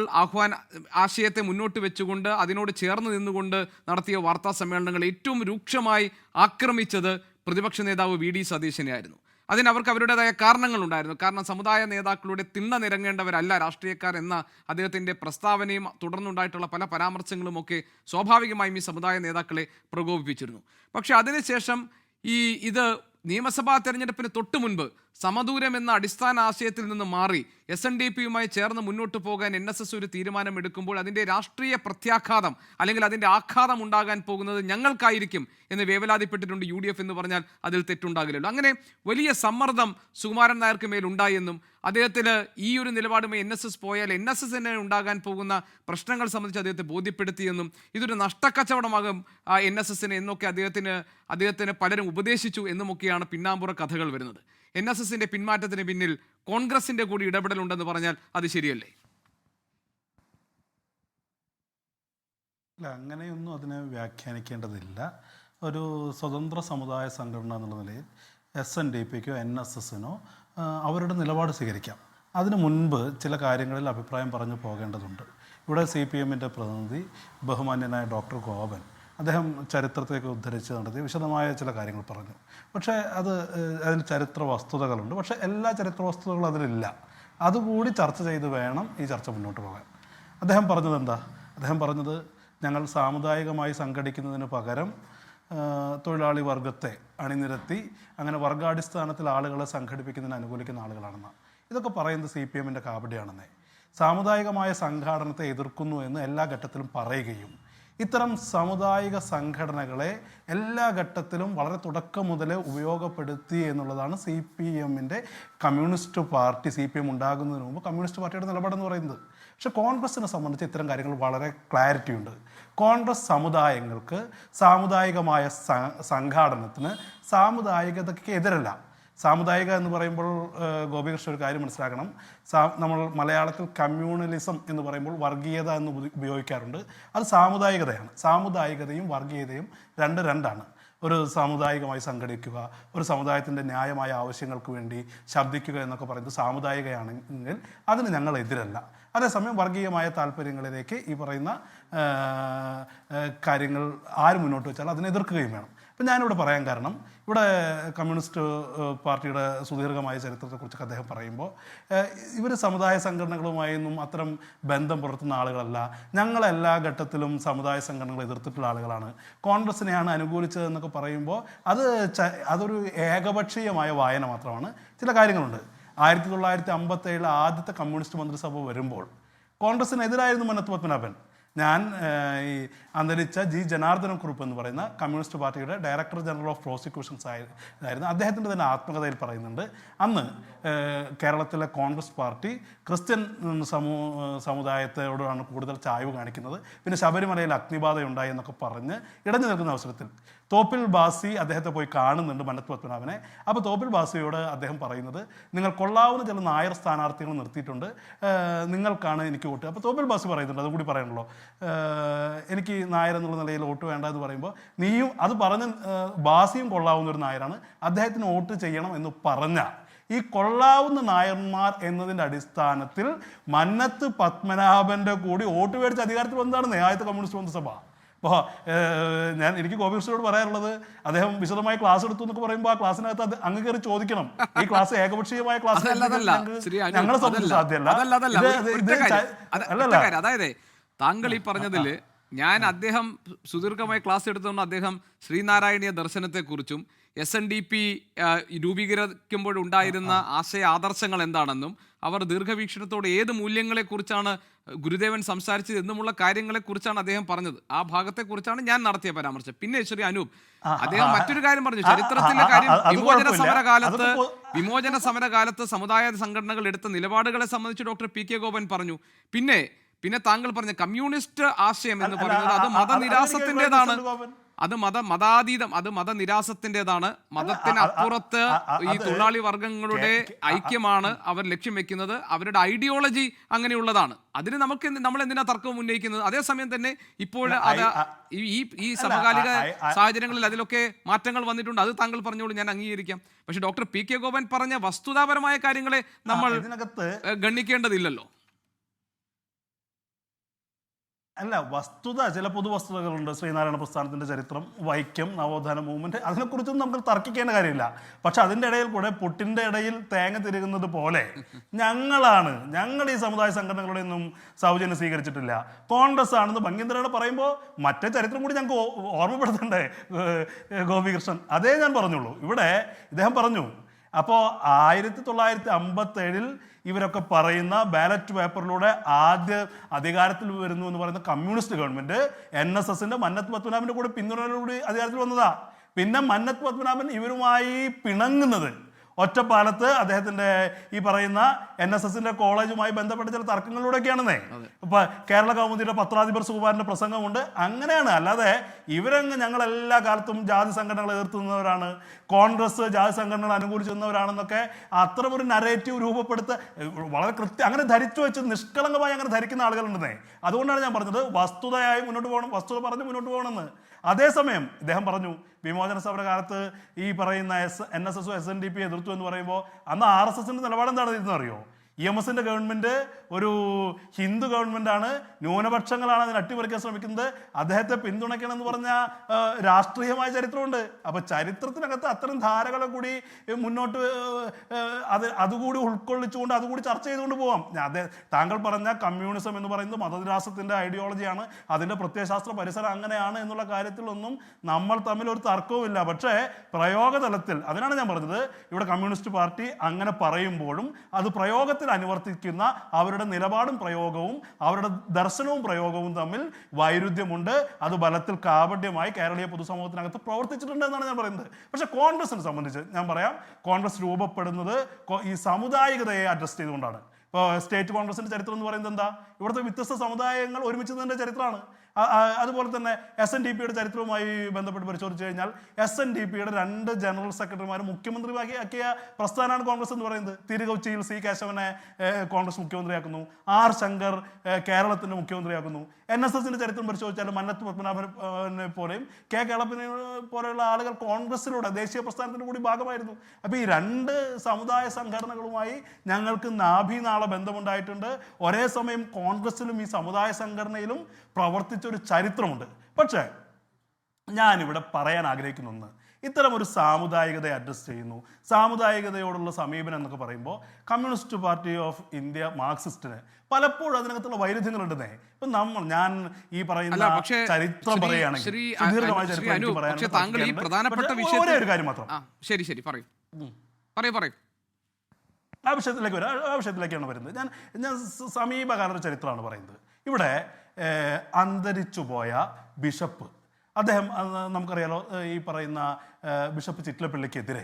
ആശയത്തെ മുന്നോട്ട് വെച്ചുകൊണ്ട് അതിനോട് ചേർന്ന് നിന്നുകൊണ്ട് നടത്തിയ വാർത്താ സമ്മേളനങ്ങൾ ഏറ്റവും രൂക്ഷമായി ആക്രമിച്ചത് പ്രതിപക്ഷ നേതാവ് VD സതീശനെയായിരുന്നു. അതിന് അവർക്ക് അവരുടേതായ കാരണങ്ങളുണ്ടായിരുന്നു. കാരണം സമുദായ നേതാക്കളുടെ തിണ്ണ നിരങ്ങേണ്ടവരല്ല രാഷ്ട്രീയക്കാർ എന്ന അദ്ദേഹത്തിൻ്റെ പ്രസ്താവനയും തുടർന്നുണ്ടായിട്ടുള്ള പല പരാമർശങ്ങളുമൊക്കെ സ്വാഭാവികമായും ഈ സമുദായ നേതാക്കളെ പ്രകോപിപ്പിച്ചിരുന്നു. പക്ഷേ അതിനുശേഷം ഇത് നിയമസഭാ തെരഞ്ഞെടുപ്പിന് തൊട്ട് മുൻപ് സമദൂരം എന്ന അടിസ്ഥാന ആശയത്തിൽ നിന്ന് മാറി SNDPയുമായി ചേർന്ന് മുന്നോട്ട് പോകാൻ NSS ഒരു തീരുമാനമെടുക്കുമ്പോൾ അതിൻ്റെ രാഷ്ട്രീയ പ്രത്യാഘാതം അല്ലെങ്കിൽ അതിൻ്റെ ആഘാതം ഉണ്ടാകാൻ പോകുന്നത് ഞങ്ങൾക്കായിരിക്കും എന്ന് വേവലാതിപ്പെട്ടിട്ടുണ്ട് UDF എന്ന് പറഞ്ഞാൽ അതിൽ തെറ്റുണ്ടാകില്ലല്ലോ. അങ്ങനെ വലിയ സമ്മർദ്ദം സുകുമാരൻ നായർക്ക് മേലുണ്ടായി എന്നും അദ്ദേഹത്തിന് ഈ ഒരു നിലപാടുമായി NSS പോയാൽ NSS തന്നെ ഉണ്ടാകാൻ പോകുന്ന പ്രശ്നങ്ങൾ സംബന്ധിച്ച് അദ്ദേഹത്തെ ബോധ്യപ്പെടുത്തിയെന്നും ഇതൊരു നഷ്ടക്കച്ചവടമാകും NSSന് എന്നൊക്കെ അദ്ദേഹത്തിന് പലരും ഉപദേശിച്ചു എന്നുമൊക്കെയാണ് പിന്നാമ്പുറ കഥകൾ വരുന്നത്. NSSന്റെ പിന്മാറ്റത്തിന് പിന്നിൽ കോൺഗ്രസിന്റെ കൂടി ഇടപെടലുണ്ടെന്ന് പറഞ്ഞാൽ അത് ശരിയല്ലേ? അല്ല, അങ്ങനെയൊന്നും അതിനെ വ്യാഖ്യാനിക്കേണ്ടതില്ല. ഒരു സ്വതന്ത്ര സമുദായ സംഘടന എന്നുള്ള നിലയിൽ SNDPക്കോ NSSനോ അവരുടെ നിലപാട് സ്വീകരിക്കാം. അതിനു മുൻപ് ചില കാര്യങ്ങളിൽ അഭിപ്രായം പറഞ്ഞു പോകേണ്ടതുണ്ട്. ഇവിടെ CPMൻ്റെ പ്രതിനിധി ബഹുമാന്യനായ ഡോക്ടർ ഗോപൻ അദ്ദേഹം ചരിത്രത്തെയൊക്കെ ഉദ്ധരിച്ച് നടത്തി വിശദമായ ചില കാര്യങ്ങൾ പറഞ്ഞു. പക്ഷേ അതിൽ ചരിത്ര വസ്തുതകളുണ്ട്. പക്ഷേ എല്ലാ ചരിത്ര വസ്തുതകളും അതിലില്ല. അതുകൂടി ചർച്ച ചെയ്ത് വേണം ഈ ചർച്ച മുന്നോട്ട് പോകാൻ. അദ്ദേഹം പറഞ്ഞത് എന്താ? അദ്ദേഹം പറഞ്ഞത് ഞങ്ങൾ സാമുദായികമായി സംഘടിക്കുന്നതിന് പകരം തൊഴിലാളി വർഗത്തെ അണിനിരത്തി അങ്ങനെ വർഗാടിസ്ഥാനത്തിൽ ആളുകളെ സംഘടിപ്പിക്കുന്നതിന് അനുകൂലിക്കുന്ന ആളുകളാണെന്നാണ്. ഇതൊക്കെ പറയുന്നത് CPMൻ്റെ കാപട്യമാണെന്നേ. സാമുദായികമായ സംഘാടനത്തെ എതിർക്കുന്നു എന്ന് എല്ലാ ഘട്ടത്തിലും പറയുകയും ഇത്തരം സാമുദായിക സംഘടനകളെ എല്ലാ ഘട്ടത്തിലും വളരെ തുടക്കം മുതലേ ഉപയോഗപ്പെടുത്തി എന്നുള്ളതാണ് CPMൻ്റെ കമ്മ്യൂണിസ്റ്റ് പാർട്ടി CPM ഉണ്ടാകുന്നതിന് മുമ്പ് കമ്മ്യൂണിസ്റ്റ് പാർട്ടിയുടെ നിലപാടെന്ന് പറയുന്നത്. പക്ഷെ കോൺഗ്രസിനെ സംബന്ധിച്ച് ഇത്തരം കാര്യങ്ങൾ വളരെ ക്ലാരിറ്റി ഉണ്ട്. കോൺഗ്രസ് സമുദായങ്ങൾക്ക് സാമുദായികമായ സംഘാടനത്തിന് സാമുദായികതയ്ക്ക് എതിരല്ല. സാമുദായിക എന്ന് പറയുമ്പോൾ ഗോപികൃഷ്ണൻ ഒരു കാര്യം മനസ്സിലാക്കണം. നമ്മൾ മലയാളത്തിൽ കമ്മ്യൂണലിസം എന്ന് പറയുമ്പോൾ വർഗീയത എന്ന് ഉപയോഗിക്കാറുണ്ട്. അത് സാമുദായികതയാണ്. സാമുദായികതയും വർഗീയതയും രണ്ടാണ്. ഒരു സാമുദായികമായി സംഘടിക്കുക, ഒരു സമുദായത്തിൻ്റെ ന്യായമായ ആവശ്യങ്ങൾക്ക് വേണ്ടി ശബ്ദിക്കുക എന്നൊക്കെ പറയുന്നത് സാമുദായികയാണെങ്കിൽ അതിന് ഞങ്ങൾ എതിരല്ല. അതേസമയം വർഗീയമായ താല്പര്യങ്ങളിലേക്ക് ഈ പറയുന്ന കാര്യങ്ങൾ ആര് മുന്നോട്ട് വെച്ചാൽ അതിനെ എതിർക്കുകയും വേണം. അപ്പം ഞാനിവിടെ പറയാൻ കാരണം ഇവിടെ കമ്മ്യൂണിസ്റ്റ് പാർട്ടിയുടെ സുദീർഘമായ ചരിത്രത്തെക്കുറിച്ചൊക്കെ അദ്ദേഹം പറയുമ്പോൾ ഇവർ സമുദായ സംഘടനകളുമായൊന്നും അത്തരം ബന്ധം പുലർത്തുന്ന ആളുകളല്ല. ഞങ്ങളെല്ലാ ഘട്ടത്തിലും സമുദായ സംഘടനകൾ എതിർത്തിട്ടുള്ള ആളുകളാണ്, കോൺഗ്രസിനെയാണ് അനുകൂലിച്ചതെന്നൊക്കെ പറയുമ്പോൾ അതൊരു ഏകപക്ഷീയമായ വായന മാത്രമാണ്. ചില കാര്യങ്ങളുണ്ട്. 1957 ആദ്യത്തെ കമ്മ്യൂണിസ്റ്റ് മന്ത്രിസഭ വരുമ്പോൾ കോൺഗ്രസിനെതിരായിരുന്നു മന്നത്ത് പത്മനാഭൻ. ഞാൻ ഈ അന്തരിച്ച G. ജനാർദ്ദന കുറുപ്പ് എന്ന് പറയുന്ന കമ്മ്യൂണിസ്റ്റ് പാർട്ടിയുടെ ഡയറക്ടർ ജനറൽ ഓഫ് പ്രോസിക്യൂഷൻസ് ആയിരുന്നു. അദ്ദേഹത്തിൻ്റെ തന്നെ ആത്മകഥയിൽ പറയുന്നുണ്ട്, അന്ന് കേരളത്തിലെ കോൺഗ്രസ് പാർട്ടി ക്രിസ്ത്യൻ സമുദായത്തോടാണ് കൂടുതൽ ചായ്വ് കാണിക്കുന്നത്, പിന്നെ ശബരിമലയിൽ അഗ്നിബാധ ഉണ്ടായി എന്നൊക്കെ പറഞ്ഞ് ഇടഞ്ഞു നിൽക്കുന്ന അവസരത്തിൽ തോപ്പിൽ ബാസി അദ്ദേഹത്തെ പോയി കാണുന്നുണ്ട്, മന്നത്ത് പത്മനാഭനെ. അപ്പോൾ തോപ്പിൽ ബാസിയോട് അദ്ദേഹം പറയുന്നത്, നിങ്ങൾ കൊള്ളാവുന്ന ചില നായർ സ്ഥാനാർത്ഥികൾ നിർത്തിയിട്ടുണ്ട്, നിങ്ങൾക്കാണ് എനിക്ക് വോട്ട്. അപ്പോൾ തോപ്പിൽ ബാസി പറയുന്നുണ്ട്, അതും കൂടി പറയണല്ലോ, എനിക്ക് നായർ എന്നുള്ള നിലയിൽ വോട്ട് വേണ്ട എന്ന് പറയുമ്പോൾ നീയും അത് പറഞ്ഞ് ബാസിയും കൊള്ളാവുന്ന ഒരു നായരാണ്, അദ്ദേഹത്തിന് വോട്ട് ചെയ്യണം എന്ന് പറഞ്ഞ ഈ കൊള്ളാവുന്ന നായന്മാർ എന്നതിൻ്റെ അടിസ്ഥാനത്തിൽ മന്നത്ത് പത്മനാഭൻ്റെ കൂടി വോട്ട് മേടിച്ച് അധികാരത്തിൽ വന്നതാണ് ആദ്യത്തെ കമ്മ്യൂണിസ്റ്റ് മന്ത്രിസഭ. അപ്പോൾ എനിക്ക് ഗോപികൃഷ്ണനോട് പറയാനുള്ളത്, അദ്ദേഹം വിശദമായി ക്ലാസ് എടുത്തു എന്നൊക്കെ പറയുമ്പോൾ ആ ക്ലാസ്സിനകത്ത് അങ്ങ് കയറി ചോദിക്കണം. ഈ ക്ലാസ് ഏകപക്ഷീയമായ ക്ലാസ് ഞങ്ങളെ സംബന്ധിച്ച് സാധ്യമല്ല. അതായത് താങ്കൾ ഈ പറഞ്ഞതിൽ ഞാൻ അദ്ദേഹം സുദീർഘമായി ക്ലാസ് എടുത്തുകൊണ്ട് അദ്ദേഹം ശ്രീനാരായണീയ ദർശനത്തെക്കുറിച്ചും SNDP രൂപീകരിക്കുമ്പോഴുണ്ടായിരുന്ന ആശയ ആദർശങ്ങൾ എന്താണെന്നും അവർ ദീർഘവീക്ഷണത്തോടെ ഏത് മൂല്യങ്ങളെക്കുറിച്ചാണ് ഗുരുദേവൻ സംസാരിച്ചത് എന്നുമുള്ള കാര്യങ്ങളെക്കുറിച്ചാണ് അദ്ദേഹം പറഞ്ഞത്. ആ ഭാഗത്തെക്കുറിച്ചാണ് ഞാൻ നടത്തിയ പരാമർശം. പിന്നെ ശ്രീ അനൂപ് അദ്ദേഹം മറ്റൊരു കാര്യം പറഞ്ഞു, ചരിത്രത്തിലെ കാര്യം. വിമോചന സമരകാലത്ത് സമുദായ സംഘടനകൾ എടുത്ത നിലപാടുകളെ സംബന്ധിച്ച് ഡോക്ടർ PK ഗോപൻ പറഞ്ഞു. പിന്നെ താങ്കൾ പറഞ്ഞ കമ്മ്യൂണിസ്റ്റ് ആശയം എന്ന് പറയുന്നത് അത് മതനിരാസത്തിൻ്റെതാണ്, അത് മതനിരാസത്തിൻ്റെതാണ്. മതത്തിനപ്പുറത്ത് ഈ തൊഴിലാളി വർഗങ്ങളുടെ ഐക്യമാണ് അവർ ലക്ഷ്യം വെക്കുന്നത്. അവരുടെ ഐഡിയോളജി അങ്ങനെയുള്ളതാണ്. അതിന് നമ്മൾ എന്തിനാ തർക്കവും ഉന്നയിക്കുന്നത്? അതേസമയം തന്നെ ഇപ്പോൾ ഈ സമകാലിക സാഹചര്യങ്ങളിൽ അതിലൊക്കെ മാറ്റങ്ങൾ വന്നിട്ടുണ്ട്. അത് താങ്കൾ പറഞ്ഞോളൂ, ഞാൻ അംഗീകരിക്കാം. പക്ഷെ ഡോക്ടർ PK ഗോപൻ പറഞ്ഞ വസ്തുതാപരമായ കാര്യങ്ങളെ നമ്മൾ ഗണ്ണിക്കേണ്ടതില്ലല്ലോ. അല്ല, ചില പൊതുവസ്തുതകളുണ്ട്. ശ്രീനാരായണ പ്രസ്ഥാനത്തിൻ്റെ ചരിത്രം, വൈക്കം, നവോത്ഥാന മൂവ്മെൻറ്റ്, അതിനെക്കുറിച്ചൊന്നും നമുക്ക് തർക്കിക്കേണ്ട കാര്യമില്ല. പക്ഷെ അതിൻ്റെ ഇടയിൽ കൂടെ പൊട്ടിൻ്റെ ഇടയിൽ തേങ്ങ തിരുകുന്നത് പോലെ ഞങ്ങൾ ഈ സമുദായ സംഘടനകളുടെ ഒന്നും സൗജന്യം സ്വീകരിച്ചിട്ടില്ല. കോൺഗ്രസ് ആണെന്ന് ഭംഗീന്ദ്രയോട് പറയുമ്പോൾ മറ്റേ ചരിത്രം കൂടി ഞങ്ങൾക്ക് ഓർമ്മപ്പെടുത്തണ്ടേ ഗോപികൃഷ്ണൻ? അതേ ഞാൻ പറഞ്ഞുള്ളൂ. ഇവിടെ ഇദ്ദേഹം പറഞ്ഞു, അപ്പോൾ 1957 ഇവരൊക്കെ പറയുന്ന ബാലറ്റ് പേപ്പറിലൂടെ ആദ്യ അധികാരത്തിൽ വരുന്നു എന്ന് പറയുന്ന കമ്മ്യൂണിസ്റ്റ് ഗവൺമെന്റ് NSSന്റെ മന്നത്ത് പത്മനാഭന്റെ കൂടെ പിന്തുണയോടുകൂടി അധികാരത്തിൽ വന്നതാ. പിന്നെ മന്നത്ത് പത്മനാഭൻ ഇവരുമായി പിണങ്ങുന്നത് ഒറ്റപ്പാലത്ത് അദ്ദേഹത്തിന്റെ ഈ പറയുന്ന NSSന്റെ കോളേജുമായി ബന്ധപ്പെട്ട ചില തർക്കങ്ങളിലൂടെയൊക്കെയാണെന്നേ. ഇപ്പൊ കേരള കൗമുദിയുടെ പത്രാധിപർ സുകുമാരന്റെ പ്രസംഗമുണ്ട്. അങ്ങനെയാണ്. അല്ലാതെ ഇവരങ്ങ് ഞങ്ങളെല്ലാ കാലത്തും ജാതി സംഘടനകൾ എതിർത്തുന്നവരാണ്, കോൺഗ്രസ് ജാതി സംഘടനകൾ അനുകൂലിച്ചുന്നവരാണെന്നൊക്കെ അത്തരമൊരു നരേറ്റീവ് വളരെ അങ്ങനെ ധരിച്ചു വെച്ച് നിഷ്കളങ്കമായി അങ്ങനെ ധരിക്കുന്ന ആളുകളുണ്ടെന്നേ. അതുകൊണ്ടാണ് ഞാൻ പറഞ്ഞത് വസ്തുതയായി മുന്നോട്ട് പോകണം, വസ്തുത പറഞ്ഞ് മുന്നോട്ട് പോകണമെന്ന്. അതേസമയം ഇദ്ദേഹം പറഞ്ഞു വിമോചന സമരകാലത്ത് ഈ പറയുന്ന NSS SNDP എതിർത്തു എന്ന് പറയുമ്പോൾ അന്ന് RSSന്റെ നിലപാട് എന്താണെന്ന് അറിയോ? EMSന്റെ ഗവൺമെന്റ് ഒരു ഹിന്ദു ഗവൺമെന്റാണ്, ന്യൂനപക്ഷങ്ങളാണ് അതിന് അട്ടിമറിക്കാൻ ശ്രമിക്കുന്നത്, അദ്ദേഹത്തെ പിന്തുണയ്ക്കണം എന്ന് പറഞ്ഞ രാഷ്ട്രീയമായ ചരിത്രമുണ്ട്. അപ്പൊ ചരിത്രത്തിനകത്ത് അത്തരം ധാരകളെ കൂടി മുന്നോട്ട് അതുകൂടി ഉൾക്കൊള്ളിച്ചുകൊണ്ട് അതുകൂടി ചർച്ച ചെയ്തുകൊണ്ട് പോവാം. താങ്കൾ പറഞ്ഞ കമ്മ്യൂണിസം എന്ന് പറയുന്നത് മതനിരാസത്തിന്റെ ഐഡിയോളജിയാണ്, അതിന്റെ പ്രത്യയശാസ്ത്ര പരിസരം അങ്ങനെയാണ് എന്നുള്ള കാര്യത്തിലൊന്നും നമ്മൾ തമ്മിൽ ഒരു തർക്കവുമില്ല. പക്ഷേ പ്രയോഗതലത്തിൽ, അതിനാണ് ഞാൻ പറഞ്ഞത്, ഇവിടെ കമ്മ്യൂണിസ്റ്റ് പാർട്ടി അങ്ങനെ പറയുമ്പോഴും അത് പ്രയോഗത്തിൽ അനുവർത്തിക്കുന്ന അവരുടെ നിലപാടും പ്രയോഗവും അവരുടെ ദർശനവും പ്രയോഗവും തമ്മിൽ വൈരുദ്ധ്യമുണ്ട്. അത് ബലത്തിൽ കാപട്യമായി കേരളീയ പൊതുസമൂഹത്തിനകത്ത് പ്രവർത്തിച്ചിട്ടുണ്ട് എന്നാണ് ഞാൻ പറയുന്നത്. പക്ഷെ കോൺഗ്രസിനെ സംബന്ധിച്ച് ഞാൻ പറയാം, കോൺഗ്രസ് രൂപപ്പെടുന്നത് ഈ സാമുദായികതയെ അഡ്രസ് ചെയ്തുകൊണ്ടാണ്. ഇപ്പോൾ സ്റ്റേറ്റ് കോൺഗ്രസിന്റെ ചരിത്രം എന്ന് പറയുന്നത് എന്താ? ഇവിടുത്തെ വ്യത്യസ്ത സമുദായങ്ങൾ ഒരുമിച്ചതിൻ്റെ ചരിത്രമാണ്. അതുപോലെ തന്നെ SNDPയുടെ ചരിത്രവുമായി ബന്ധപ്പെട്ട് പരിശോധിച്ച് കഴിഞ്ഞാൽ SNDPയുടെ 2 ജനറൽ സെക്രട്ടറിമാരും മുഖ്യമന്ത്രിയാക്കിയ പ്രസ്ഥാനമാണ് കോൺഗ്രസ് എന്ന് പറയുന്നത്. തിരുകൊച്ചിയിൽ C കേശവനെ കോൺഗ്രസ് മുഖ്യമന്ത്രിയാക്കുന്നു, R ശങ്കർ കേരളത്തിന്റെ മുഖ്യമന്ത്രിയാക്കുന്നു. NSSന്റെ ചരിത്രം പരിശോധിച്ചാൽ മന്നത്ത് പത്മനാഭനെ പോലെയും K കേളപ്പനെ പോലെയുള്ള ആളുകൾ കോൺഗ്രസിലൂടെ ദേശീയ പ്രസ്ഥാനത്തിന്റെ കൂടി ഭാഗമായിരുന്നു. അപ്പോൾ ഈ 2 സമുദായ സംഘടനകളുമായി ഞങ്ങൾക്ക് നാഭീനാള ബന്ധമുണ്ടായിട്ടുണ്ട്. ഒരേ സമയം കോൺഗ്രസിലും ഈ സമുദായ സംഘടനയിലും പ്രവർത്തിച്ചൊരു ചരിത്രമുണ്ട്. പക്ഷേ ഞാനിവിടെ പറയാൻ ആഗ്രഹിക്കുന്ന ഒന്ന്, ഇത്തരം ഒരു സാമുദായികതയെ അഡ്രസ് ചെയ്യുന്നു. സാമുദായികതയോടുള്ള സമീപനം എന്നൊക്കെ പറയുമ്പോൾ കമ്മ്യൂണിസ്റ്റ് പാർട്ടി ഓഫ് ഇന്ത്യ മാർക്സിസ്റ്റിന് പലപ്പോഴും അതിനകത്തുള്ള വൈരുദ്ധ്യങ്ങളുണ്ടെന്നേ. ഇപ്പൊ ഞാൻ ഈ പറയുന്ന ചരിത്രം പറയുകയാണെങ്കിൽ ഒരു കാര്യം മാത്രം ആ വിഷയത്തിലേക്കാണ് വരുന്നത്. ഞാൻ സമീപകാല ചരിത്രമാണ് പറയുന്നത്. ഇവിടെ അന്തരിച്ചുപോയ ബിഷപ്പ്, അദ്ദേഹം നമുക്കറിയാലോ, ഈ പറയുന്ന ബിഷപ്പ് ചിറ്റലപ്പള്ളിക്കെതിരെ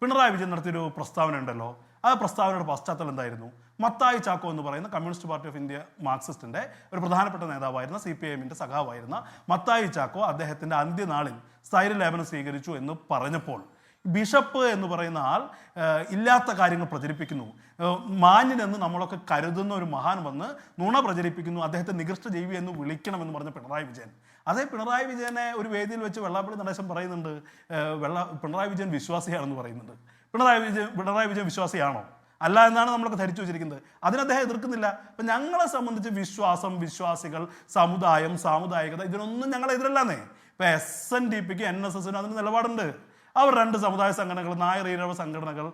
പിണറായി വിജയൻ നടത്തിയൊരു പ്രസ്താവന ഉണ്ടല്ലോ. ആ പ്രസ്താവനയുടെ പശ്ചാത്തലം എന്തായിരുന്നു? മത്തായി ചാക്കോ എന്ന് പറയുന്ന കമ്മ്യൂണിസ്റ്റ് പാർട്ടി ഓഫ് ഇന്ത്യ മാർക്സിസ്റ്റിന്റെ ഒരു പ്രധാനപ്പെട്ട നേതാവായിരുന്ന CPIMന്റെ സഖാവായിരുന്ന മത്തായി ചാക്കോ അദ്ദേഹത്തിന്റെ അന്ത്യനാളിൽ സ്ഥൈര്യലേപനം സ്വീകരിച്ചു എന്ന് പറഞ്ഞപ്പോൾ ബിഷപ്പ് എന്ന് പറയുന്ന ആൾ ഇല്ലാത്ത കാര്യങ്ങൾ പ്രചരിപ്പിക്കുന്നു, മാന്യനെന്ന് നമ്മളൊക്കെ കരുതുന്ന ഒരു മഹാൻ വന്ന് നുണ പ്രചരിപ്പിക്കുന്നു, അദ്ദേഹത്തെ നികൃഷ്ട ജീവി എന്ന് വിളിക്കണമെന്ന് പറഞ്ഞ പിണറായി വിജയൻ. അതേ പിണറായി വിജയനെ ഒരു വേദിയിൽ വെച്ച് വെള്ളാപ്പള്ളി നടേശൻ പറയുന്നുണ്ട് പിണറായി വിജയൻ വിശ്വാസിയാണെന്ന് പറയുന്നുണ്ട്. പിണറായി വിജയൻ വിശ്വാസിയാണോ? അല്ല എന്നാണ് നമ്മളൊക്കെ ധരിച്ചു വെച്ചിരിക്കുന്നത്. അതിന് അദ്ദേഹം എതിർക്കുന്നില്ല. അപ്പം ഞങ്ങളെ സംബന്ധിച്ച് വിശ്വാസം, വിശ്വാസികൾ, സമുദായം, സാമുദായികത ഇതിനൊന്നും ഞങ്ങളെതിരല്ലാന്നേ. ഇപ്പം SNDPക്ക് NSSനും അതിന് നിലപാടുണ്ട്. അവർ 2 സമുദായ സംഘടനകൾ, നായർ ഈഴവ സംഘടനകൾ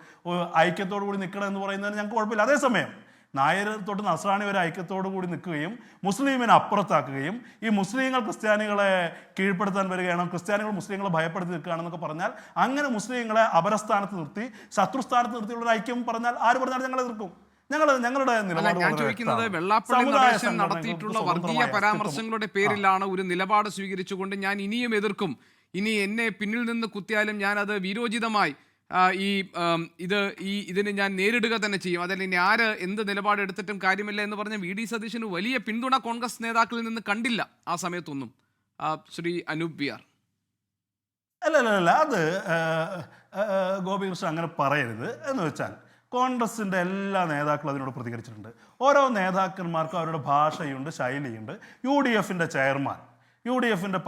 ഐക്യത്തോടു കൂടി നിൽക്കണം എന്ന് പറയുന്നതിന് ഞങ്ങൾക്ക് കുഴപ്പമില്ല. അതേസമയം നായർ തൊട്ട് നസ്രാണി വരെ ഐക്യത്തോടു കൂടി നിൽക്കുകയും മുസ്ലിമിനെ അപ്പുറത്താക്കുകയും ഈ മുസ്ലിങ്ങൾ ക്രിസ്ത്യാനികളെ കീഴ്പ്പെടുത്താൻ വരികയാണ്, ക്രിസ്ത്യാനികൾ മുസ്ലിങ്ങളെ ഭയപ്പെടുത്തി നിൽക്കുകയാണെന്നൊക്കെ പറഞ്ഞാൽ, അങ്ങനെ മുസ്ലിങ്ങളെ അപരസ്ഥാനത്ത് നിർത്തി ശത്രുസ്ഥാനത്ത് നിർത്തിയുള്ള ഒരു ഐക്യം പറഞ്ഞാൽ ആര് പറഞ്ഞാൽ ഞങ്ങൾ എതിർക്കും. ഞങ്ങളുടെ ഞാൻ ചോദിക്കുന്നത് വെള്ളാപ്പള്ളി നടേശൻ നടത്തിയിട്ടുള്ള വർഗീയ പരാമർശങ്ങളുടെ പേരിലാണ് ഒരു നിലപാട് സ്വീകരിച്ചുകൊണ്ട് ഞാൻ ഇനിയും എതിർക്കും, ഇനി എന്നെ പിന്നിൽ നിന്ന് കുത്തിയാലും ഞാൻ അത് വീരോചിതമായി ഇതിന് ഞാൻ നേരിടുക തന്നെ ചെയ്യും, അതല്ല ഇനി ആര് എന്ത് നിലപാടെടുത്തിട്ടും കാര്യമില്ല എന്ന് പറഞ്ഞ വി ഡി സതീശന് വലിയ പിന്തുണ കോൺഗ്രസ് നേതാക്കളിൽ നിന്ന് കണ്ടില്ല ആ സമയത്തൊന്നും. Shri Anoop V R. അല്ല അത് ഗോപികൃഷ്ണൻ അങ്ങനെ പറയരുത്. എന്ന് വെച്ചാൽ കോൺഗ്രസിൻ്റെ എല്ലാ നേതാക്കളും അതിനോട് പ്രതികരിച്ചിട്ടുണ്ട്. ഓരോ നേതാക്കന്മാർക്കും അവരുടെ ഭാഷയുണ്ട്, ശൈലിയുണ്ട്. UDFൻ്റെ ചെയർമാൻ, UDFൻ്റെ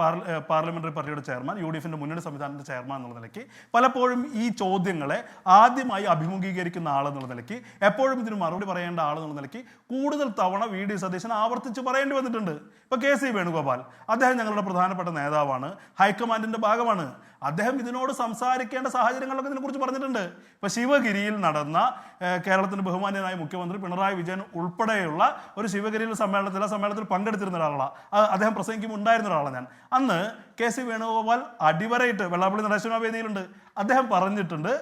പാർലമെൻ്ററി പാർട്ടിയുടെ ചെയർമാൻ, UDFൻ്റെ മുന്നണി സംവിധാനത്തിൻ്റെ ചെയർമാൻ എന്നുള്ള നിലയ്ക്ക് പലപ്പോഴും ഈ ചോദ്യങ്ങളെ ആദ്യമായി അഭിമുഖീകരിക്കുന്ന ആളെന്നുള്ള നിലയ്ക്ക്, എപ്പോഴും ഇതിന് മറുപടി പറയേണ്ട ആളെന്നുള്ള നിലയ്ക്ക് കൂടുതൽ തവണ VD സതീശൻ ആവർത്തിച്ച് പറയേണ്ടി വന്നിട്ടുണ്ട്. ഇപ്പോൾ KC വേണുഗോപാൽ, അദ്ദേഹം ഞങ്ങളുടെ പ്രധാനപ്പെട്ട നേതാവാണ്, ഹൈക്കമാൻഡിൻ്റെ ഭാഗമാണ്. അദ്ദേഹം ഇതിനോട് സംസാരിക്കേണ്ട സാഹചര്യങ്ങളൊക്കെ ഇതിനെക്കുറിച്ച് പറഞ്ഞിട്ടുണ്ട്. ഇപ്പോൾ ശിവഗിരിയിൽ നടന്ന കേരളത്തിൻ്റെ ബഹുമാന്യനായ മുഖ്യമന്ത്രി പിണറായി വിജയൻ ഉൾപ്പെടെയുള്ള ഒരു ശിവഗിരിയിൽ സമ്മേളനത്തിൽ പങ്കെടുത്തിരുന്ന ഒരാളാണ്, അദ്ദേഹം പ്രസംഗിക്കുമ്പോൾ ഉണ്ടായിരുന്ന ഒരാളാണ് ഞാൻ. അന്ന് KC വേണുഗോപാൽ അടിവരയിട്ട് വെള്ളാപ്പള്ളി നടേശൻ വേദിയിലുണ്ട്. അദ്ദേഹം പറഞ്ഞിട്ടുണ്ട്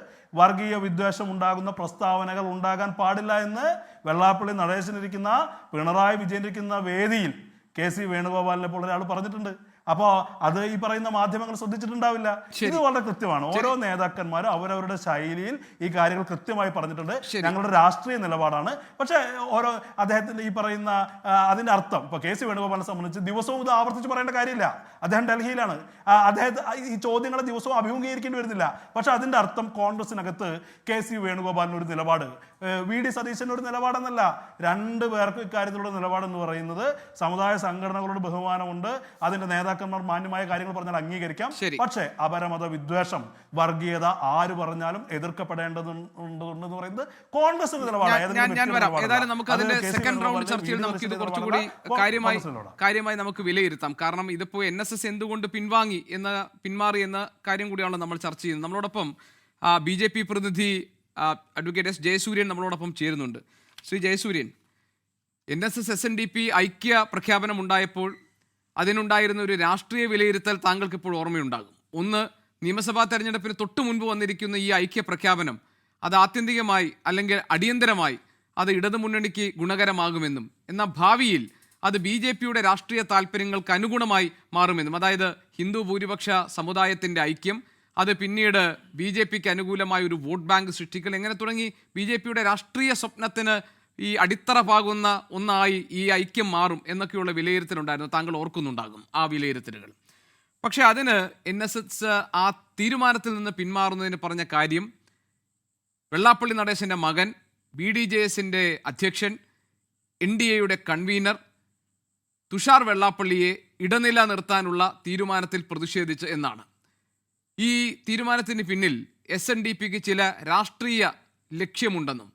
വർഗീയ വിദ്വേഷം ഉണ്ടാകുന്ന പ്രസ്താവനകൾ ഉണ്ടാകാൻ പാടില്ല എന്ന്. വെള്ളാപ്പള്ളി നടേശനിരിക്കുന്ന പിണറായി വിജയൻ ഇരിക്കുന്ന വേദിയിൽ KC വേണുഗോപാലിനെ പോലെ ഒരാൾ പറഞ്ഞിട്ടുണ്ട്. അപ്പോൾ അത് ഈ പറയുന്ന മാധ്യമങ്ങൾ ശ്രദ്ധിച്ചിട്ടുണ്ടാവില്ല. ഇത് വളരെ കൃത്യമാണ്. ഓരോ നേതാക്കന്മാരും അവരവരുടെ ശൈലിയിൽ ഈ കാര്യങ്ങൾ കൃത്യമായി പറഞ്ഞിട്ടുണ്ട്. ഞങ്ങളുടെ രാഷ്ട്രീയ നിലപാടാണ്. പക്ഷേ ഓരോ അദ്ദേഹത്തിന്റെ ഈ പറയുന്ന അതിന്റെ അർത്ഥം ഇപ്പോൾ KC വേണുഗോപാലിനെ സംബന്ധിച്ച് ദിവസവും ഇത് ആവർത്തിച്ച് പറയേണ്ട കാര്യമില്ല. അദ്ദേഹം ഡൽഹിയിലാണ്. അദ്ദേഹത്തെ ഈ ചോദ്യങ്ങളെ ദിവസവും അഭിമുഖീകരിക്കേണ്ടി വരുന്നില്ല. പക്ഷെ അതിന്റെ അർത്ഥം കോൺഗ്രസിനകത്ത് KC വേണുഗോപാലിന് ഒരു നിലപാട്, VD സതീശന് ഒരു നിലപാടെന്നല്ല, രണ്ടു പേർക്കും ഇക്കാര്യത്തിലുള്ള നിലപാടെന്ന് പറയുന്നത് സമുദായ സംഘടനകളോട് ബഹുമാനമുണ്ട്, അതിന്റെ നേതാക്കന്മാർ മാന്യമായ കാര്യങ്ങൾ പറഞ്ഞാൽ അംഗീകരിക്കാം. പക്ഷേ അപരമത വിദ്വേഷം, വർഗീയത ആര് പറഞ്ഞാലും എതിർക്കപ്പെടേണ്ടതുണ്ടെന്ന് പറയുന്നത് കോൺഗ്രസിന്റെ നിലപാടാണ്. നമുക്ക് അതിന്റെ സെക്കൻഡ് റൗണ്ട് ചർച്ചയിൽ നമുക്ക് ഇത് കുറച്ചുകൂടി കാര്യമായി നമുക്ക് വിലയിരുത്താം. കാരണം ഇതിപ്പോ NSS എന്തുകൊണ്ട് പിന്മാറി എന്ന കാര്യം കൂടിയാണ് നമ്മൾ ചർച്ച ചെയ്യുന്നത്. നമ്മളോടൊപ്പം BJP പ്രതിനിധി അഡ്വക്കേറ്റ് S ജയസൂര്യൻ നമ്മളോടൊപ്പം ചേരുന്നുണ്ട്. ശ്രീ ജയസൂര്യൻ, NSS SNDP ഐക്യ പ്രഖ്യാപനം ഉണ്ടായപ്പോൾ അതിനുണ്ടായിരുന്ന ഒരു രാഷ്ട്രീയ വിലയിരുത്തൽ താങ്കൾക്ക് ഇപ്പോൾ ഓർമ്മയുണ്ടാകും. ഒന്ന്, നിയമസഭാ തെരഞ്ഞെടുപ്പിന് തൊട്ടു മുൻപ് വന്നിരിക്കുന്ന ഈ ഐക്യ പ്രഖ്യാപനം അത് ആത്യന്തികമായി അല്ലെങ്കിൽ അടിയന്തരമായി അത് ഇടതുമുന്നണിക്ക് ഗുണകരമാകുമെന്നും, എന്നാൽ ഭാവിയിൽ അത് BJPയുടെ രാഷ്ട്രീയ താല്പര്യങ്ങൾക്ക് അനുഗുണമായി മാറുമെന്നും, അതായത് ഹിന്ദു ഭൂരിപക്ഷ സമുദായത്തിൻ്റെ ഐക്യം അത് പിന്നീട് BJPക്ക് അനുകൂലമായ ഒരു വോട്ട് ബാങ്ക് സൃഷ്ടിക്കൽ, എങ്ങനെ തുടങ്ങി BJPയുടെ രാഷ്ട്രീയ സ്വപ്നത്തിന് ഈ അടിത്തറ പാകുന്ന ഒന്നായി ഈ ഐക്യം മാറും എന്നൊക്കെയുള്ള വിലയിരുത്തലുണ്ടായിരുന്നു. താങ്കൾ ഓർക്കുന്നുണ്ടാകും ആ വിലയിരുത്തലുകൾ. പക്ഷെ അതിന് NSS ആ തീരുമാനത്തിൽ നിന്ന് പിന്മാറുന്നതിന് പറഞ്ഞ കാര്യം, വെള്ളാപ്പള്ളി നടേശൻ്റെ മകൻ, BDJSൻ്റെ അധ്യക്ഷൻ, NDAയുടെ കൺവീനർ തുഷാർ വെള്ളാപ്പള്ളിയെ ഇടനില നിർത്താനുള്ള തീരുമാനത്തിൽ പ്രതിഷേധിച്ച് എന്നാണ്. ഈ തീരുമാനത്തിന് പിന്നിൽ SNDPക്ക് ചില രാഷ്ട്രീയ ലക്ഷ്യമുണ്ടെന്നും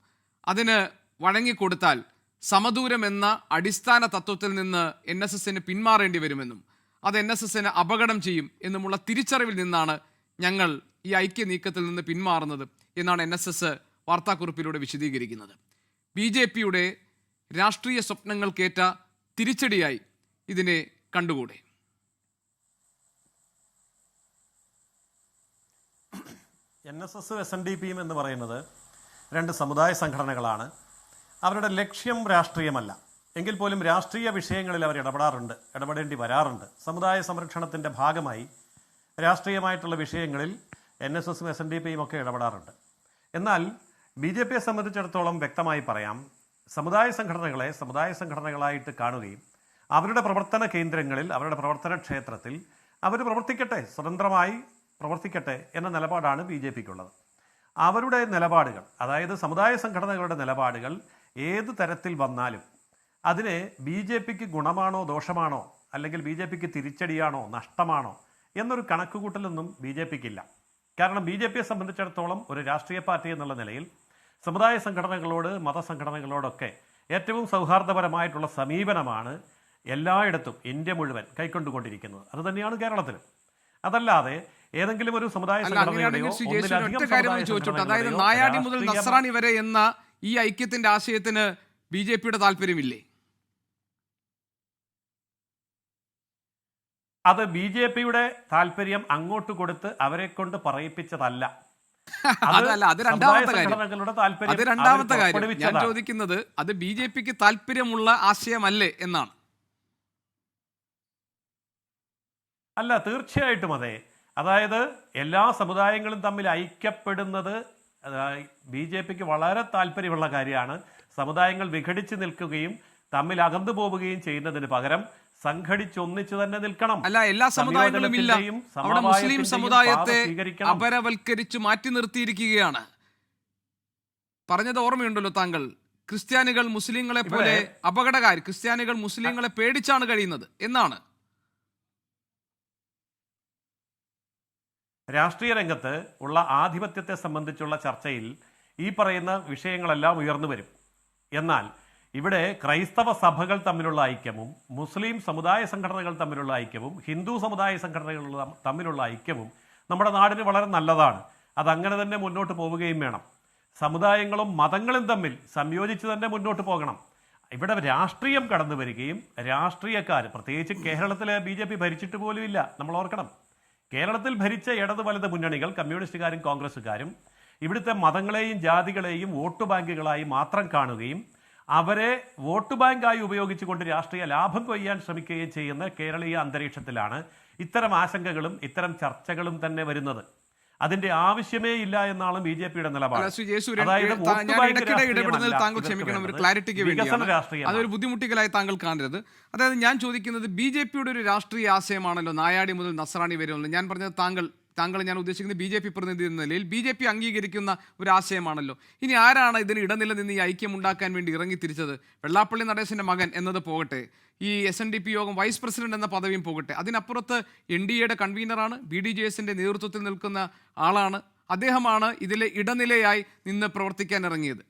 അതിന് വഴങ്ങിക്കൊടുത്താൽ സമദൂരം എന്ന അടിസ്ഥാന തത്വത്തിൽ നിന്ന് NSSന് പിന്മാറേണ്ടി വരുമെന്നും അത് NSSന് അപകടം ചെയ്യും എന്നുമുള്ള തിരിച്ചറിവിൽ നിന്നാണ് ഞങ്ങൾ ഈ ഐക്യ നീക്കത്തിൽ നിന്ന് പിന്മാറുന്നത് എന്നാണ് NSS വാർത്താക്കുറിപ്പിലൂടെ വിശദീകരിക്കുന്നത്. BJPയുടെ രാഷ്ട്രീയ സ്വപ്നങ്ങൾക്കേറ്റ തിരിച്ചടിയായി ഇതിനെ കണ്ടുകൂടെ? NSS SNDPയും എന്ന് പറയുന്നത് രണ്ട് സമുദായ സംഘടനകളാണ്. അവരുടെ ലക്ഷ്യം രാഷ്ട്രീയമല്ല. എങ്കിൽ പോലും രാഷ്ട്രീയ വിഷയങ്ങളിൽ അവർ ഇടപെടേണ്ടി വരാറുണ്ട്. സമുദായ സംരക്ഷണത്തിൻ്റെ ഭാഗമായി രാഷ്ട്രീയമായിട്ടുള്ള വിഷയങ്ങളിൽ NSSും SNDPയും ഒക്കെ ഇടപെടാറുണ്ട്. എന്നാൽ BJPയെ സംബന്ധിച്ചിടത്തോളം വ്യക്തമായി പറയാം, സമുദായ സംഘടനകളായിട്ട് കാണുകയും അവരുടെ പ്രവർത്തന കേന്ദ്രങ്ങളിൽ, അവരുടെ പ്രവർത്തന ക്ഷേത്രത്തിൽ അവർ പ്രവർത്തിക്കട്ടെ, സ്വതന്ത്രമായി പ്രവർത്തിക്കട്ടെ എന്ന നിലപാടാണ് BJPക്കുള്ളത്. അവരുടെ നിലപാടുകൾ, അതായത് സമുദായ സംഘടനകളുടെ നിലപാടുകൾ ഏത് തരത്തിൽ വന്നാലും അതിനെ BJPക്ക് ഗുണമാണോ ദോഷമാണോ, അല്ലെങ്കിൽ BJPക്ക് തിരിച്ചടിയാണോ നഷ്ടമാണോ എന്നൊരു കണക്കുകൂട്ടലൊന്നും BJPക്കില്ല. കാരണം BJPയെ സംബന്ധിച്ചിടത്തോളം ഒരു രാഷ്ട്രീയ പാർട്ടി എന്നുള്ള നിലയിൽ സമുദായ സംഘടനകളോട്, മതസംഘടനകളോടൊക്കെ ഏറ്റവും സൗഹാർദ്ദപരമായിട്ടുള്ള സമീപനമാണ് എല്ലായിടത്തും ഇന്ത്യ മുഴുവൻ കൈക്കൊണ്ടുകൊണ്ടിരിക്കുന്നത്. അത് തന്നെയാണ് കേരളത്തിലും. അതല്ലാതെ ഏതെങ്കിലും ഒരു സമുദായ അതായത് നായാടി മുതൽ നസ്രാണി വരെ എന്ന ഈ ഐക്യത്തിന്റെ ആശയത്തിന് BJPയുടെ താല്പര്യമില്ലേ? അത് BJPയുടെ താല്പര്യം അങ്ങോട്ട് കൊടുത്ത് അവരെ കൊണ്ട് പറയിപ്പിച്ചതല്ല. അതല്ല, അത് രണ്ടാമത്തെ കാര്യം. അത് രണ്ടാമത്തെ കാര്യം. ഞാൻ പുറപ്പെടുവിച്ചതാണ്. ചോദിക്കുന്നത് അത് BJPക്ക് താല്പര്യമുള്ള ആശയമല്ലേ എന്നാണ്. അല്ല, തീർച്ചയായിട്ടും അതെ. അതായത് എല്ലാ സമുദായങ്ങളും തമ്മിൽ ഐക്യപ്പെടുന്നത് BJPക്ക് വളരെ താല്പര്യമുള്ള കാര്യമാണ്. സമുദായങ്ങൾ വിഘടിച്ച് നിൽക്കുകയും തമ്മിൽ അകന്നു പോവുകയും ചെയ്യുന്നതിന് പകരം സംഘടിച്ചൊന്നിച്ച് തന്നെ നിൽക്കണം. അല്ല, എല്ലാ സമുദായങ്ങളും ഇല്ല. അവിടെ മുസ്ലിം സമുദായത്തെ അപരവൽക്കരിച്ച് മാറ്റി നിർത്തിയിരിക്കുകയാണ്. പറഞ്ഞത് ഓർമ്മയുണ്ടല്ലോ താങ്കൾ, ക്രിസ്ത്യാനികൾ മുസ്ലിങ്ങളെ പോലെ അപകടകാരി, ക്രിസ്ത്യാനികൾ മുസ്ലിങ്ങളെ പേടിച്ചാണ് കഴിയുന്നത് എന്നാണ്. രാഷ്ട്രീയ രംഗത്ത് ഉള്ള ആധിപത്യത്തെ സംബന്ധിച്ചുള്ള ചർച്ചയിൽ ഈ പറയുന്ന വിഷയങ്ങളെല്ലാം ഉയർന്നു വരും. എന്നാൽ ഇവിടെ ക്രൈസ്തവ സഭകൾ തമ്മിലുള്ള ഐക്യവും മുസ്ലിം സമുദായ സംഘടനകൾ തമ്മിലുള്ള ഐക്യവും ഹിന്ദു സമുദായ സംഘടനകൾ തമ്മിലുള്ള ഐക്യവും നമ്മുടെ നാടിന് വളരെ നല്ലതാണ്. അതങ്ങനെ തന്നെ മുന്നോട്ട് പോവുകയും വേണം. സമുദായങ്ങളും മതങ്ങളും തമ്മിൽ സംയോജിച്ച് തന്നെ മുന്നോട്ട് പോകണം. ഇവിടെ രാഷ്ട്രീയം കടന്നു വരികയും രാഷ്ട്രീയക്കാർ, പ്രത്യേകിച്ച് കേരളത്തിൽ BJP ഭരിച്ചിട്ട് പോലുമില്ല, നമ്മൾ ഓർക്കണം. കേരളത്തിൽ ഭരിച്ച ഇടത് വലത് മുന്നണികൾ, കമ്മ്യൂണിസ്റ്റുകാരും കോൺഗ്രസ്സുകാരും ഇവിടുത്തെ മതങ്ങളെയും ജാതികളെയും വോട്ട് ബാങ്കുകളായി മാത്രം കാണുകയും അവരെ വോട്ട് ബാങ്കായി ഉപയോഗിച്ചുകൊണ്ട് രാഷ്ട്രീയ ലാഭം കൊയ്യാൻ ശ്രമിക്കുകയും ചെയ്യുന്ന കേരളീയ അന്തരീക്ഷത്തിലാണ് ഇത്തരം ആശങ്കകളും ഇത്തരം ചർച്ചകളും തന്നെ വരുന്നത്. അതിന്റെ ആവശ്യമേ ഇല്ല എന്നാണ് BJPയുടെ നിലപാട്. അതൊരു ബുദ്ധിമുട്ടിക്കലായി താങ്കൾ കാണരുത്. അതായത് ഞാൻ ചോദിക്കുന്നത്, BJPയുടെ ഒരു രാഷ്ട്രീയ ആശയമാണല്ലോ നായാടി മുതൽ നസ്രാണി വരെ ഉള്ളത്. ഞാൻ പറഞ്ഞത് താങ്കൾ ഞാൻ ഉദ്ദേശിക്കുന്നത് BJP പ്രതിനിധി എന്ന നിലയിൽ BJP അംഗീകരിക്കുന്ന ഒരു ആശയമാണല്ലോ. ഇനി ആരാണ് ഇതിന് ഇടനില നിന്ന് ഈ ഐക്യം ഉണ്ടാക്കാൻ വേണ്ടി ഇറങ്ങിത്തിരിച്ചത്? വെള്ളാപ്പള്ളി നടേശന്റെ മകൻ എന്നത് പോകട്ടെ, ഈ SNDP യോഗം വൈസ് പ്രസിഡന്റ് എന്ന പദവിയും പോകട്ടെ, അതിനപ്പുറത്ത് NDAയുടെ കൺവീനറാണ്, BDJSന്റെ നേതൃത്വത്തിൽ നിൽക്കുന്ന ആളാണ്. അദ്ദേഹമാണ് ഇതിലെ ഇടനിലയായി നിന്ന് പ്രവർത്തിക്കാൻ ഇറങ്ങിയത്.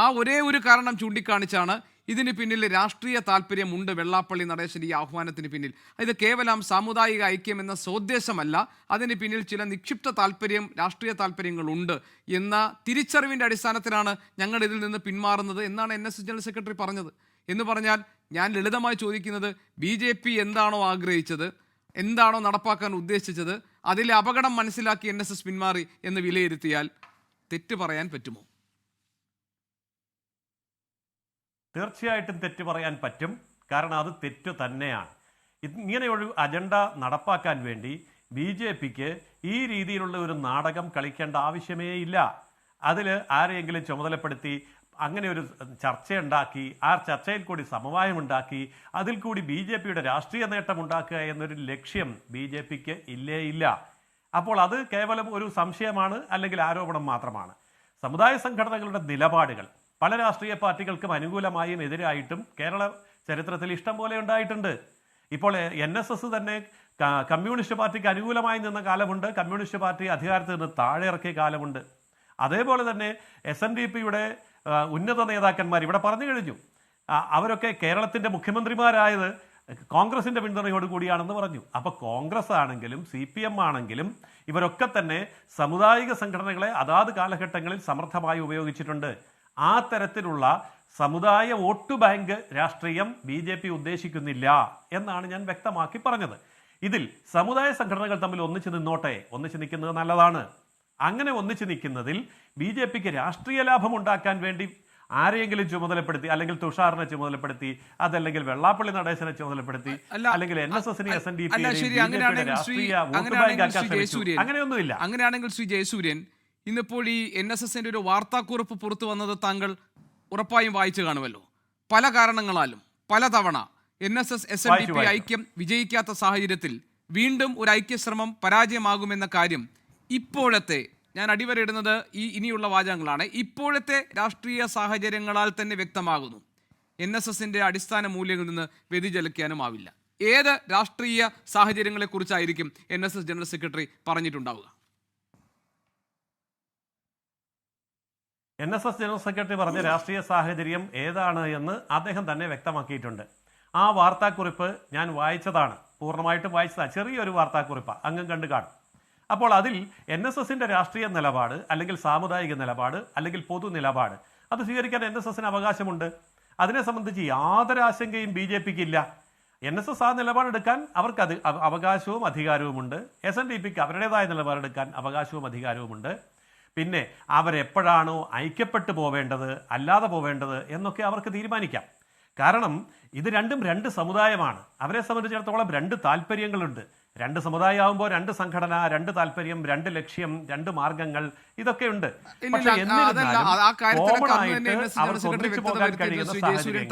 ആ ഒരേ ഒരു കാരണം ചൂണ്ടിക്കാണിച്ചാണ് ഇതിന് പിന്നിൽ രാഷ്ട്രീയ താല്പര്യമുണ്ട് വെള്ളാപ്പള്ളി നടേശന്റെ ഈ ആഹ്വാനത്തിന് പിന്നിൽ. ഇത് കേവലം സാമുദായിക ഐക്യം എന്ന സ്വോദ്ദേശമല്ല, അതിന് പിന്നിൽ ചില നിക്ഷിപ്ത താല്പര്യം, രാഷ്ട്രീയ താല്പര്യങ്ങളുണ്ട് എന്ന തിരിച്ചറിവിൻ്റെ അടിസ്ഥാനത്തിലാണ് ഞങ്ങൾ ഇതിൽ നിന്ന് പിന്മാറുന്നത് എന്നാണ് NSS ജനറൽ സെക്രട്ടറി പറഞ്ഞത്. എന്ന് പറഞ്ഞാൽ ഞാൻ ലളിതമായി ചോദിക്കുന്നത്, BJP എന്താണോ ആഗ്രഹിച്ചത്, എന്താണോ നടപ്പാക്കാൻ ഉദ്ദേശിച്ചത്, അതിലെ അപകടം മനസ്സിലാക്കി NSS പിന്മാറി എന്ന് വിലയിരുത്തിയാൽ തെറ്റ് പറയാൻ പറ്റുമോ? തീർച്ചയായിട്ടും തെറ്റ് പറയാൻ പറ്റും. കാരണം അത് തെറ്റ് തന്നെയാണ്. ഇങ്ങനെയൊരു അജണ്ട നടപ്പാക്കാൻ വേണ്ടി BJPക്ക് ഈ രീതിയിലുള്ള ഒരു നാടകം കളിക്കേണ്ട ആവശ്യമേ ഇല്ല. അതിൽ ആരെയെങ്കിലും ചുമതലപ്പെടുത്തി അങ്ങനെ ഒരു ചർച്ചയുണ്ടാക്കി, ആ ചർച്ചയിൽ കൂടി സമവായമുണ്ടാക്കി, അതിൽ കൂടി BJPയുടെ രാഷ്ട്രീയ നേട്ടം ഉണ്ടാക്കുക എന്നൊരു ലക്ഷ്യം BJPക്ക് ഇല്ല. അപ്പോൾ അത് കേവലം ഒരു സംശയമാണ്, അല്ലെങ്കിൽ ആരോപണം മാത്രമാണ്. സമുദായ സംഘടനകളുടെ നിലപാടുകൾ പല രാഷ്ട്രീയ പാർട്ടികൾക്കും അനുകൂലമായും എതിരായിട്ടും കേരള ചരിത്രത്തിൽ ഇഷ്ടം പോലെ ഉണ്ടായിട്ടുണ്ട്. ഇപ്പോൾ NSS തന്നെ കമ്മ്യൂണിസ്റ്റ് പാർട്ടിക്ക് അനുകൂലമായി നിന്ന കാലമുണ്ട്, കമ്മ്യൂണിസ്റ്റ് പാർട്ടി അധികാരത്തിൽ നിന്ന് താഴെ ഇറക്കിയ കാലമുണ്ട്. അതേപോലെ തന്നെ SNDPയുടെ ഉന്നത നേതാക്കന്മാർ ഇവിടെ പറഞ്ഞു കഴിഞ്ഞു. അവരൊക്കെ കേരളത്തിൻ്റെ മുഖ്യമന്ത്രിമാരായത് കോൺഗ്രസിൻ്റെ പിന്തുണയോട് കൂടിയാണെന്ന് പറഞ്ഞു. അപ്പോൾ കോൺഗ്രസ് ആണെങ്കിലും CPM ആണെങ്കിലും ഇവരൊക്കെ തന്നെ സാമുദായിക സംഘടനകളെ അതാത് കാലഘട്ടങ്ങളിൽ സമർത്ഥമായി ഉപയോഗിച്ചിട്ടുണ്ട്. ആ തരത്തിലുള്ള സമുദായ വോട്ട് ബാങ്ക് രാഷ്ട്രീയം BJP ഉദ്ദേശിക്കുന്നില്ല എന്നാണ് ഞാൻ വ്യക്തമാക്കി പറഞ്ഞത്. ഇതിൽ സമുദായ സംഘടനകൾ തമ്മിൽ ഒന്നിച്ച് നിന്നോട്ടെ, ഒന്നിച്ച് നിൽക്കുന്നത് നല്ലതാണ്. അങ്ങനെ ഒന്നിച്ച് നിൽക്കുന്നതിൽ BJPക്ക് രാഷ്ട്രീയ ലാഭം ഉണ്ടാക്കാൻ വേണ്ടി ആരെയെങ്കിലും ചുമതലപ്പെടുത്തി, അല്ലെങ്കിൽ തുഷാറിനെ ചുമതലപ്പെടുത്തി, അതല്ലെങ്കിൽ വെള്ളാപ്പള്ളി നടേശനെ ചുമതലപ്പെടുത്തി, അല്ലെങ്കിൽ NSSനെ അങ്ങനെയൊന്നുമില്ല. അങ്ങനെയാണെങ്കിൽ ശ്രീ ജയസൂര്യൻ, ഇന്നിപ്പോൾ ഈ NSSന്റെ ഒരു വാർത്താക്കുറിപ്പ് പുറത്തു വന്നത് താങ്കൾ ഉറപ്പായും വായിച്ചു കാണുമല്ലോ. പല കാരണങ്ങളാലും പലതവണ NSS SNDP ഐക്യം വിജയിക്കാത്ത സാഹചര്യത്തിൽ വീണ്ടും ഒരു ഐക്യശ്രമം പരാജയമാകുമെന്ന കാര്യം ഇപ്പോഴത്തെ, ഞാൻ അടിവരയിടുന്നത് ഈ ഇനിയുള്ള വാചകങ്ങളാണ്, ഇപ്പോഴത്തെ രാഷ്ട്രീയ സാഹചര്യങ്ങളാൽ തന്നെ വ്യക്തമാകുന്നു. NSSന്റെ അടിസ്ഥാന മൂല്യങ്ങളിൽ നിന്ന് വ്യതിചലിക്കാനും ആവില്ല. ഏത് രാഷ്ട്രീയ സാഹചര്യങ്ങളെക്കുറിച്ചായിരിക്കും NSS ജനറൽ സെക്രട്ടറി പറഞ്ഞിട്ടുണ്ടാവുക? NSS ജനറൽ സെക്രട്ടറി പറഞ്ഞ രാഷ്ട്രീയ സാഹചര്യം ഏതാണ് എന്ന് അദ്ദേഹം തന്നെ വ്യക്തമാക്കിയിട്ടുണ്ട്. ആ വാർത്താക്കുറിപ്പ് ഞാൻ വായിച്ചതാണ്, പൂർണ്ണമായിട്ടും വായിച്ചതാണ്. ചെറിയൊരു വാർത്താക്കുറിപ്പാണ്, അങ്ങും കണ്ടു കാണും. അപ്പോൾ അതിൽ NSSന്റെ രാഷ്ട്രീയ നിലപാട്, അല്ലെങ്കിൽ സാമുദായിക നിലപാട്, അല്ലെങ്കിൽ പൊതു നിലപാട്, അത് സ്വീകരിക്കാൻ NSSന് അവകാശമുണ്ട്. അതിനെ സംബന്ധിച്ച് യാതൊരു ആശങ്കയും BJPക്ക് ഇല്ല. NSS ആ നിലപാടെടുക്കാൻ അവർക്ക് അവകാശവും അധികാരവുമുണ്ട്. SNDPക്ക് അവരുടേതായ നിലപാടെടുക്കാൻ അവകാശവും അധികാരവുമുണ്ട്. പിന്നെ അവരെപ്പോഴാണോ ഐക്യപ്പെട്ടു പോവേണ്ടത് അല്ലാതെ പോവേണ്ടത് എന്നൊക്കെ അവർക്ക് തീരുമാനിക്കാം. കാരണം ഇത് രണ്ടും രണ്ട് സമുദായമാണ്. അവരെ സംബന്ധിച്ചിടത്തോളം രണ്ട് താല്പര്യങ്ങളുണ്ട്. രണ്ട് സമുദായമാകുമ്പോൾ രണ്ട് സംഘടന, രണ്ട് താല്പര്യം, രണ്ട് ലക്ഷ്യം, രണ്ട് മാർഗങ്ങൾ, ഇതൊക്കെയുണ്ട്.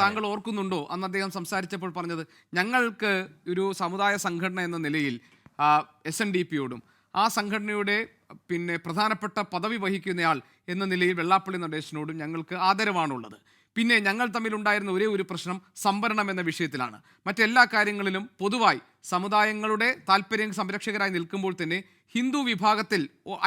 താങ്കൾ ഓർക്കുന്നുണ്ടോ അന്ന് അദ്ദേഹം സംസാരിച്ചപ്പോൾ പറഞ്ഞത്, ഞങ്ങൾക്ക് ഒരു സമുദായ സംഘടന എന്ന നിലയിൽ SNDPയോടും ആ സംഘടനയുടെ പിന്നെ പ്രധാനപ്പെട്ട പദവി വഹിക്കുന്നയാൾ എന്ന നിലയിൽ വെള്ളാപ്പള്ളി നടേശനോടും ഞങ്ങൾക്ക് ആദരവാണുള്ളത്. പിന്നെ ഞങ്ങൾ തമ്മിലുണ്ടായിരുന്ന ഒരേ ഒരു പ്രശ്നം സംവരണം എന്ന വിഷയത്തിലാണ്. മറ്റെല്ലാ കാര്യങ്ങളിലും പൊതുവായി സമുദായങ്ങളുടെ താല്പര്യം സംരക്ഷകരായി നിൽക്കുമ്പോൾ തന്നെ ഹിന്ദു വിഭാഗത്തിൽ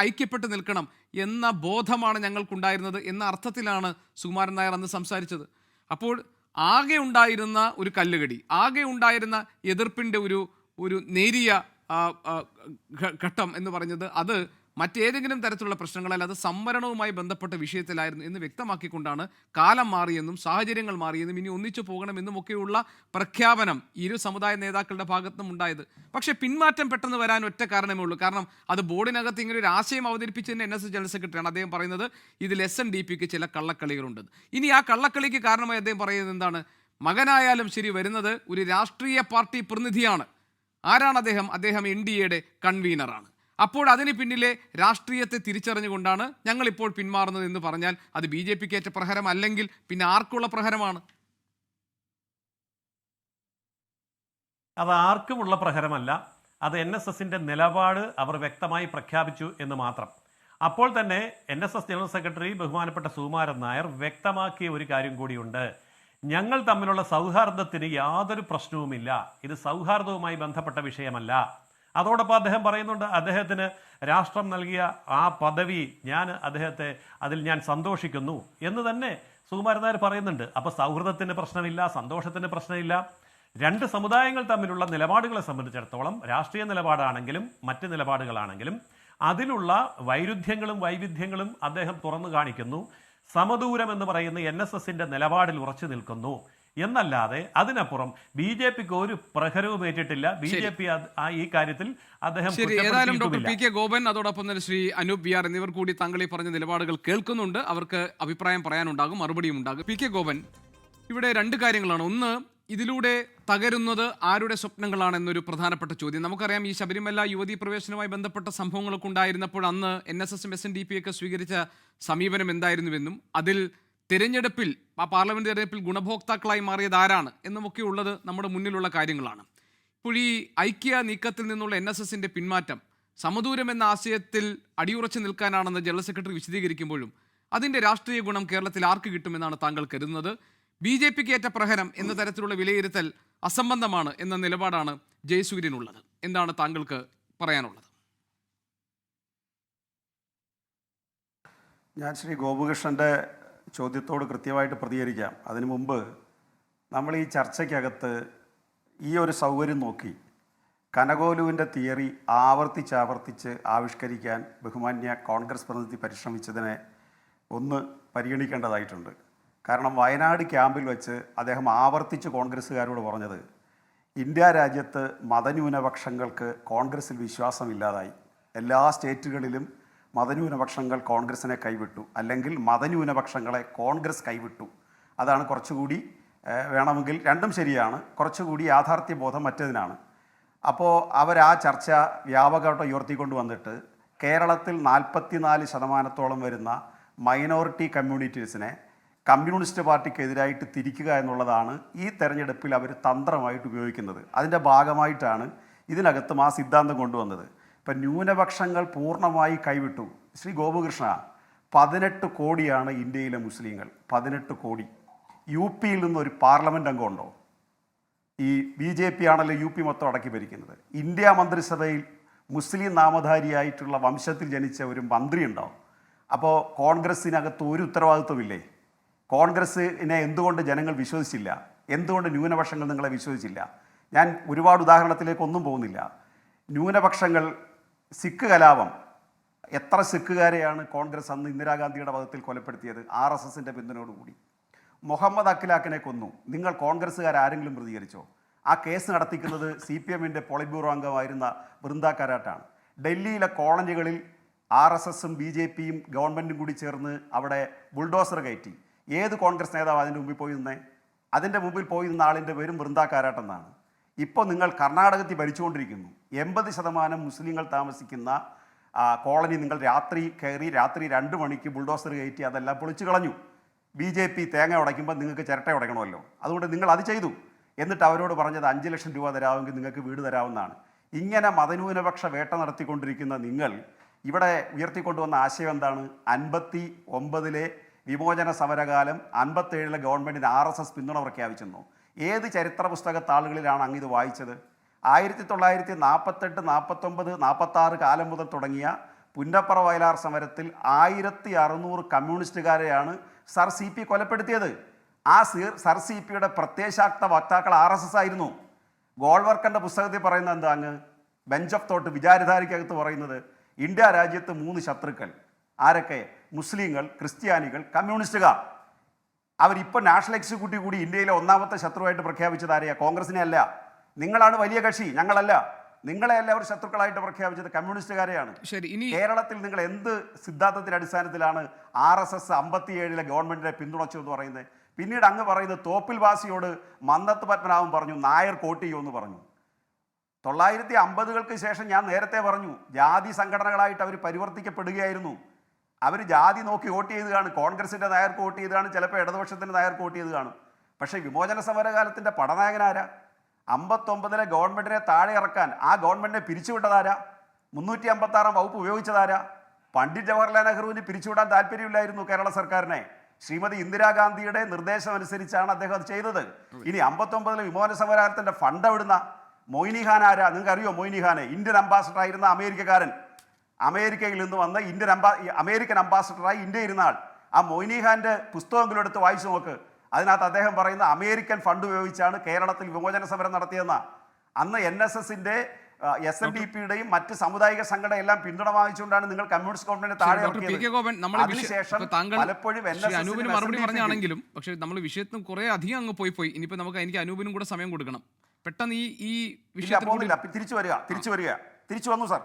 ഐക്യപ്പെട്ട് നിൽക്കണം എന്ന ബോധമാണ് ഞങ്ങൾക്കുണ്ടായിരുന്നത് എന്ന അർത്ഥത്തിലാണ് സുകുമാരൻ നായർ അന്ന് സംസാരിച്ചത്. അപ്പോൾ ആകെ ഉണ്ടായിരുന്ന ഒരു കല്ലുകടി, ആകെ ഉണ്ടായിരുന്ന എതിർപ്പിൻ്റെ ഒരു നേരിയ ഘട്ടം എന്ന് പറഞ്ഞത് അത് മറ്റേതെങ്കിലും തരത്തിലുള്ള പ്രശ്നങ്ങളല്ല, അത് സംവരണവുമായി ബന്ധപ്പെട്ട വിഷയത്തിലായിരുന്നു എന്ന് വ്യക്തമാക്കിക്കൊണ്ടാണ് കാലം മാറിയെന്നും സാഹചര്യങ്ങൾ മാറിയെന്നും ഇനി ഒന്നിച്ചു പോകണമെന്നും ഒക്കെയുള്ള പ്രഖ്യാപനം ഇരു സമുദായ നേതാക്കളുടെ ഭാഗത്തുനിന്നും ഉണ്ടായത്. പക്ഷേ പിന്മാറ്റം പെട്ടെന്ന് വരാൻ ഒറ്റ കാരണമേ ഉള്ളൂ. കാരണം അത് ബോർഡിനകത്ത് ഇങ്ങനെ ഒരു ആശയം അവതരിപ്പിച്ചതിന് NSS ജനറൽ സെക്രട്ടറിയാണ്. അദ്ദേഹം പറയുന്നത് ഇതിൽ SNDPക്ക് ചില കള്ളക്കളികളുണ്ട്. ഇനി ആ കള്ളക്കളിക്ക് കാരണമായി അദ്ദേഹം പറയുന്നത് എന്താണ്? മകനായാലും ശരി വരുന്നത് ഒരു രാഷ്ട്രീയ പാർട്ടി പ്രതിനിധിയാണ്. ആരാണ് അദ്ദേഹം? അദ്ദേഹം NDAയുടെ കൺവീനറാണ്. അപ്പോൾ അതിന് പിന്നിലെ രാഷ്ട്രീയത്തെ തിരിച്ചറിഞ്ഞുകൊണ്ടാണ് ഞങ്ങളിപ്പോൾ പിന്മാറുന്നത് എന്ന് പറഞ്ഞാൽ അത് BJPക്ക് ഏറ്റ പ്രഹരം അല്ലെങ്കിൽ പിന്നെ ആർക്കുള്ള പ്രഹരമാണ്? അത് ആർക്കുമുള്ള പ്രഹരമല്ല. അത് NSSന്റെ നിലപാട് അവർ വ്യക്തമായി പ്രഖ്യാപിച്ചു എന്ന് മാത്രം. അപ്പോൾ തന്നെ NSS ജനറൽ സെക്രട്ടറി ബഹുമാനപ്പെട്ട സുകുമാരൻ നായർ വ്യക്തമാക്കിയ ഒരു കാര്യം കൂടിയുണ്ട്. ഞങ്ങൾ തമ്മിലുള്ള സൗഹാർദ്ദത്തിന് യാതൊരു പ്രശ്നവുമില്ല. ഇത് സൗഹാർദ്ദവുമായി ബന്ധപ്പെട്ട വിഷയമല്ല. അതോടൊപ്പം അദ്ദേഹം പറയുന്നുണ്ട്, അദ്ദേഹത്തിന് രാഷ്ട്രം നൽകിയ ആ പദവി അതിൽ ഞാൻ സന്തോഷിക്കുന്നു എന്ന് തന്നെ സുകുമാരൻ നായർ പറയുന്നുണ്ട്. അപ്പോൾ സൗഹൃദത്തിന് പ്രശ്നമില്ല, സന്തോഷത്തിന് പ്രശ്നമില്ല. രണ്ട് സമുദായങ്ങൾ തമ്മിലുള്ള നിലപാടുകളെ സംബന്ധിച്ചിടത്തോളം രാഷ്ട്രീയ നിലപാടാണെങ്കിലും മറ്റ് നിലപാടുകളാണെങ്കിലും അതിലുള്ള വൈരുദ്ധ്യങ്ങളും വൈവിധ്യങ്ങളും അദ്ദേഹം തുറന്നു കാണിക്കുന്നു. സമദൂരം എന്ന് പറയുന്ന NSSന്റെ നിലപാടിൽ ഉറച്ചു നിൽക്കുന്നു എന്നല്ലാതെ അതിനപ്പുറം BJPക്ക് ഒരു പ്രഹരവും ഏറ്റിട്ടില്ല. BJP ഈ കാര്യത്തിൽ അദ്ദേഹം ഏതായാലും ഡോക്ടർ PK ഗോപൻ അതോടൊപ്പം തന്നെ ശ്രീ അനൂപ് VR എന്നിവർ കൂടി താങ്കൾ ഈ പറഞ്ഞ നിലപാടുകൾ കേൾക്കുന്നുണ്ട്. അവർക്ക് അഭിപ്രായം പറയാനുണ്ടാകും, മറുപടിയും ഉണ്ടാകും. PK ഗോപൻ, ഇവിടെ രണ്ട് കാര്യങ്ങളാണ്. ഒന്ന്, ഇതിലൂടെ തകരുന്നത് ആരുടെ സ്വപ്നങ്ങളാണെന്നൊരു പ്രധാനപ്പെട്ട ചോദ്യം. നമുക്കറിയാം, ഈ ശബരിമല യുവതീ പ്രവേശനവുമായി ബന്ധപ്പെട്ട സംഭവങ്ങളൊക്കെ ഉണ്ടായിരുന്നപ്പോൾ അന്ന് NSSും SNDPയൊക്കെ സ്വീകരിച്ച സമീപനം എന്തായിരുന്നുവെന്നും അതിൽ തിരഞ്ഞെടുപ്പിൽ ആ പാർലമെന്റ് തിരഞ്ഞെടുപ്പിൽ ഗുണഭോക്താക്കളായി മാറിയത് ആരാണ് എന്നുമൊക്കെ ഉള്ളത് നമ്മുടെ മുന്നിലുള്ള കാര്യങ്ങളാണ്. ഇപ്പോൾ ഈ ഐക്യ നീക്കത്തിൽ നിന്നുള്ള NSSന്റെ പിന്മാറ്റം സമദൂരം എന്ന ആശയത്തിൽ അടിയുറച്ചു നിൽക്കാനാണെന്ന് ജനറൽ സെക്രട്ടറി വിശദീകരിക്കുമ്പോഴും അതിൻ്റെ രാഷ്ട്രീയ ഗുണം കേരളത്തിൽ ആർക്ക് കിട്ടുമെന്നാണ് താങ്കൾ കരുതുന്നത്? BJPക്ക് ഏറ്റ പ്രഹരം എന്ന തരത്തിലുള്ള വിലയിരുത്തൽ അസംബന്ധമാണ് എന്ന നിലപാടാണ് ജയസൂര്യനുള്ളത്. എന്താണ് താങ്കൾക്ക് പറയാനുള്ളത്? ഞാൻ ശ്രീ ഗോപകൃഷ്ണൻ്റെ ചോദ്യത്തോട് കൃത്യമായിട്ട് പ്രതികരിക്കാം. അതിനു മുമ്പ് നമ്മൾ ഈ ചർച്ചയ്ക്കകത്ത് ഈ ഒരു സൗകര്യം നോക്കി കനകോലുവിൻ്റെ തിയറി ആവർത്തിച്ച് ആവിഷ്കരിക്കാൻ ബഹുമാന്യ കോൺഗ്രസ് പ്രതിനിധി പരിശ്രമിച്ചതിനെ ഒന്ന് പരിഗണിക്കേണ്ടതായിട്ടുണ്ട്. കാരണം വയനാട് ക്യാമ്പിൽ വെച്ച് അദ്ദേഹം ആവർത്തിച്ച് കോൺഗ്രസ്സുകാരോട് പറഞ്ഞത് ഇന്ത്യ രാജ്യത്ത് മതന്യൂനപക്ഷങ്ങൾക്ക് കോൺഗ്രസ്സിൽ വിശ്വാസമില്ലാതായി, എല്ലാ സ്റ്റേറ്റുകളിലും മതന്യൂനപക്ഷങ്ങൾ കോൺഗ്രസിനെ കൈവിട്ടു, അല്ലെങ്കിൽ മതന്യൂനപക്ഷങ്ങളെ കോൺഗ്രസ് കൈവിട്ടു. അതാണ് കുറച്ചുകൂടി വേണമെങ്കിൽ രണ്ടും ശരിയാണ്, കുറച്ചുകൂടി യാഥാർത്ഥ്യബോധം മറ്റതിനാണ്. അപ്പോൾ അവർ ആ ചർച്ച വ്യാപകമായിട്ട് ഉയർത്തിക്കൊണ്ട് വന്നിട്ട് കേരളത്തിൽ 44% വരുന്ന മൈനോറിറ്റി കമ്മ്യൂണിറ്റീസിനെ കമ്മ്യൂണിസ്റ്റ് പാർട്ടിക്കെതിരായിട്ട് തിരിക്കുക എന്നുള്ളതാണ് ഈ തെരഞ്ഞെടുപ്പിൽ അവർ തന്ത്രമായിട്ട് ഉപയോഗിക്കുന്നത്. അതിൻ്റെ ഭാഗമായിട്ടാണ് ഇതിനകത്തും ആ സിദ്ധാന്തം കൊണ്ടുവന്നത്. ഇപ്പം ന്യൂനപക്ഷങ്ങൾ പൂർണ്ണമായി കൈവിട്ടു. ശ്രീ ഗോപകൃഷ്ണ, 18 കോടിയാണ് ഇന്ത്യയിലെ മുസ്ലിങ്ങൾ, 18 കോടി. UPയിൽ നിന്നൊരു പാർലമെൻറ്റ് അംഗമുണ്ടോ? ഈ BJP ആണല്ലോ UP മൊത്തം അടക്കി ഭരിക്കുന്നത്. ഇന്ത്യ മന്ത്രിസഭയിൽ മുസ്ലിം നാമധാരിയായിട്ടുള്ള വംശത്തിൽ ജനിച്ച ഒരു മന്ത്രി ഉണ്ടാവും. അപ്പോൾ കോൺഗ്രസ്സിനകത്ത് ഒരു ഉത്തരവാദിത്വമില്ലേ? കോൺഗ്രസ്സിനെ എന്തുകൊണ്ട് ജനങ്ങൾ വിശ്വസിച്ചില്ല? എന്തുകൊണ്ട് ന്യൂനപക്ഷങ്ങൾ നിങ്ങളെ വിശ്വസിച്ചില്ല? ഞാൻ ഒരുപാട് ഉദാഹരണത്തിലേക്കൊന്നും പോകുന്നില്ല. ന്യൂനപക്ഷങ്ങൾ സിഖ് കലാപം എത്ര സിഖുകാരെയാണ് കോൺഗ്രസ് അന്ന് ഇന്ദിരാഗാന്ധിയുടെ വധത്തിൽ കൊലപ്പെടുത്തിയത്? RSSന്റെ പിന്തുണയോടുകൂടി. മുഹമ്മദ് അഖിലാഖിനെ കൊന്നു. നിങ്ങൾ കോൺഗ്രസ്സുകാർ ആരെങ്കിലും പ്രതികരിച്ചോ? ആ കേസ് നടത്തിക്കുന്നത് CPMന്റെ പോളിറ്റ് ബ്യൂറോ അംഗമായിരുന്ന വൃന്ദ കാരാട്ടാണ്. ഡൽഹിയിലെ കോളനികളിൽ RSSും BJPയും ഗവൺമെൻറ്റും കൂടി ചേർന്ന് അവിടെ ബുൾഡോസർ കയറ്റി. ഏത് കോൺഗ്രസ് നേതാവ് അതിൻ്റെ മുമ്പിൽ പോയി നിന്നേ? അതിൻ്റെ മുമ്പിൽ പോയി നിന്ന ആളിൻ്റെ പേരും വൃന്ദ കാരാട്ടെന്നാണ്. ഇപ്പോൾ നിങ്ങൾ കർണാടകത്തിൽ ഭരിച്ചുകൊണ്ടിരിക്കുന്നു. 80% മുസ്ലിങ്ങൾ താമസിക്കുന്ന കോളനി നിങ്ങൾ രാത്രി കയറി രാത്രി 2 മണിക്ക് ബുൾഡോസർ കയറ്റി അതെല്ലാം പൊളിച്ചു കളഞ്ഞു. BJP തേങ്ങ ഉടയ്ക്കുമ്പോൾ നിങ്ങൾക്ക് ചിരട്ട ഉടയ്ക്കണമല്ലോ, അതുകൊണ്ട് നിങ്ങൾ അത് ചെയ്തു. എന്നിട്ട് അവരോട് പറഞ്ഞത് 5 ലക്ഷം രൂപ തരാമെങ്കിൽ നിങ്ങൾക്ക് വീട് തരാമെന്നാണ്. ഇങ്ങനെ മതന്യൂനപക്ഷ വേട്ട നടത്തിക്കൊണ്ടിരിക്കുന്ന നിങ്ങൾ ഇവിടെ ഉയർത്തിക്കൊണ്ടുവന്ന ആശയം എന്താണ്? 59-ലെ വിമോചന സമരകാലം 57-ലെ ഗവൺമെൻറ്റിന് RSS പിന്തുണ പ്രഖ്യാപിച്ചെന്നു. ഏത് ചരിത്ര പുസ്തക താളുകളിലാണ് അങ്ങ് ഇത് വായിച്ചത്? 1948, 49, 46 കാലം മുതൽ തുടങ്ങിയ പുന്നപ്പറ വയലാർ സമരത്തിൽ 1600 കമ്മ്യൂണിസ്റ്റുകാരെയാണ് സർ CP കൊലപ്പെടുത്തിയത്. ആ സർ CPയുടെ പ്രത്യയശാക്ത വക്താക്കൾ RSS ആയിരുന്നു. ഗോൾവർക്കറിൻ്റെ പുസ്തകത്തിൽ പറയുന്നത് എന്താ? അങ്ങ് ബെഞ്ച് ഓഫ് തോട്ട് വിചാരധാരയ്ക്കകത്ത് പറയുന്നത് ഇന്ത്യ രാജ്യത്ത് 3 ശത്രുക്കൾ. ആരൊക്കെ? മുസ്ലിങ്ങൾ, ക്രിസ്ത്യാനികൾ, കമ്മ്യൂണിസ്റ്റുകാർ. അവരിപ്പോൾ നാഷണൽ എക്സിക്യൂട്ടീവ് കൂടി ഇന്ത്യയിലെ 1ാമത്തെ ശത്രുവായിട്ട് പ്രഖ്യാപിച്ചത് ആരെയാ? കോൺഗ്രസിനെ അല്ല. നിങ്ങളാണ് വലിയ കക്ഷി, ഞങ്ങളല്ല. നിങ്ങളെ എല്ലാവരും ശത്രുക്കളായിട്ട് പ്രഖ്യാപിച്ചത് കമ്മ്യൂണിസ്റ്റുകാരെയാണ്. കേരളത്തിൽ നിങ്ങൾ എന്ത് സിദ്ധാന്തത്തിന്റെ അടിസ്ഥാനത്തിലാണ് RSS 57-ലെ ഗവൺമെന്റിനെ പിന്തുണച്ചു എന്ന് പറയുന്നത്? പിന്നീട് അങ്ങ് പറയുന്നത് തോപ്പിൽ വാസിയോട് മന്നത്ത് പത്മനാഭൻ പറഞ്ഞു നായർ വോട്ട് ചെയ്യുമെന്ന് പറഞ്ഞു. 950-കൾക്ക് ശേഷം ഞാൻ നേരത്തെ പറഞ്ഞു ജാതി സംഘടനകളായിട്ട് അവർ പരിവർത്തിക്കപ്പെടുകയായിരുന്നു. അവർ ജാതി നോക്കി വോട്ട് ചെയ്ത് കാണും. കോൺഗ്രസിൻ്റെ നായർക്ക് വോട്ട് ചെയ്ത് കാണും, ചിലപ്പോൾ ഇടതുപക്ഷത്തിൻ്റെ നായർക്ക് വോട്ട് ചെയ്ത് കാണും. പക്ഷേ വിമോചന സമരകാലത്തിൻ്റെ പടനായകനാരാ? 59-ലെ ഗവൺമെൻറ്റിനെ താഴെ ഇറക്കാൻ ആ ഗവൺമെൻറ്റിനെ പിരിച്ചുവിട്ടതാരാ? 356 വകുപ്പ് ഉപയോഗിച്ചതാരാ? പണ്ഡിറ്റ് ജവഹർലാൽ നെഹ്റുവിന് പിരിച്ചുവിടാൻ താല്പര്യമില്ലായിരുന്നു കേരള സർക്കാരിനെ. ശ്രീമതി ഇന്ദിരാഗാന്ധിയുടെ നിർദ്ദേശം അനുസരിച്ചാണ് അദ്ദേഹം അത് ചെയ്തത്. ഇനി 59-ലെ വിമോചന സമരകാലത്തിൻ്റെ ഫണ്ട് എവിടുന്ന? മൊയ്നി ഖാൻ ആരാ? നിങ്ങൾക്ക് അറിയോ മൊയ്നി ഖാനെ? ഇന്ത്യൻ അംബാസഡർ ആയിരുന്ന അമേരിക്കക്കാരൻ. അമേരിക്കയിൽ നിന്ന് വന്ന് അമേരിക്കൻ അംബാസഡറായി ഇന്ത്യ ഇരുന്ന ആൾ. ആ മൊയ്നി ഖാൻ്റെ പുസ്തകങ്ങളും എടുത്ത് വായിച്ചു നോക്ക്. അതിനകത്ത് അദ്ദേഹം പറയുന്ന അമേരിക്കൻ ഫണ്ട് ഉപയോഗിച്ചാണ് കേരളത്തിൽ വിമോചന സമരം നടത്തിയെന്ന. അന്ന് NSSന്റെ SNDPയുടെയും മറ്റ് സാമുദായിക സംഘടന എല്ലാം പിന്തുണ വാങ്ങിച്ചുകൊണ്ടാണ് നിങ്ങൾ കമ്മ്യൂണിസ്റ്റ് ഗവൺമെന്റിനെ താഴെ അനൂപിന് മറുപടി പറഞ്ഞാണെങ്കിലും പക്ഷേ നമ്മൾ വിഷയത്തിന് കുറെ അധികം അങ്ങ് പോയി. ഇനിയിപ്പോൾ എനിക്ക് അനൂപിനും കൂടെ സമയം കൊടുക്കണം. പെട്ടെന്ന് ഈ വിഷയത്തിൽ തിരിച്ചു വന്നു സാർ.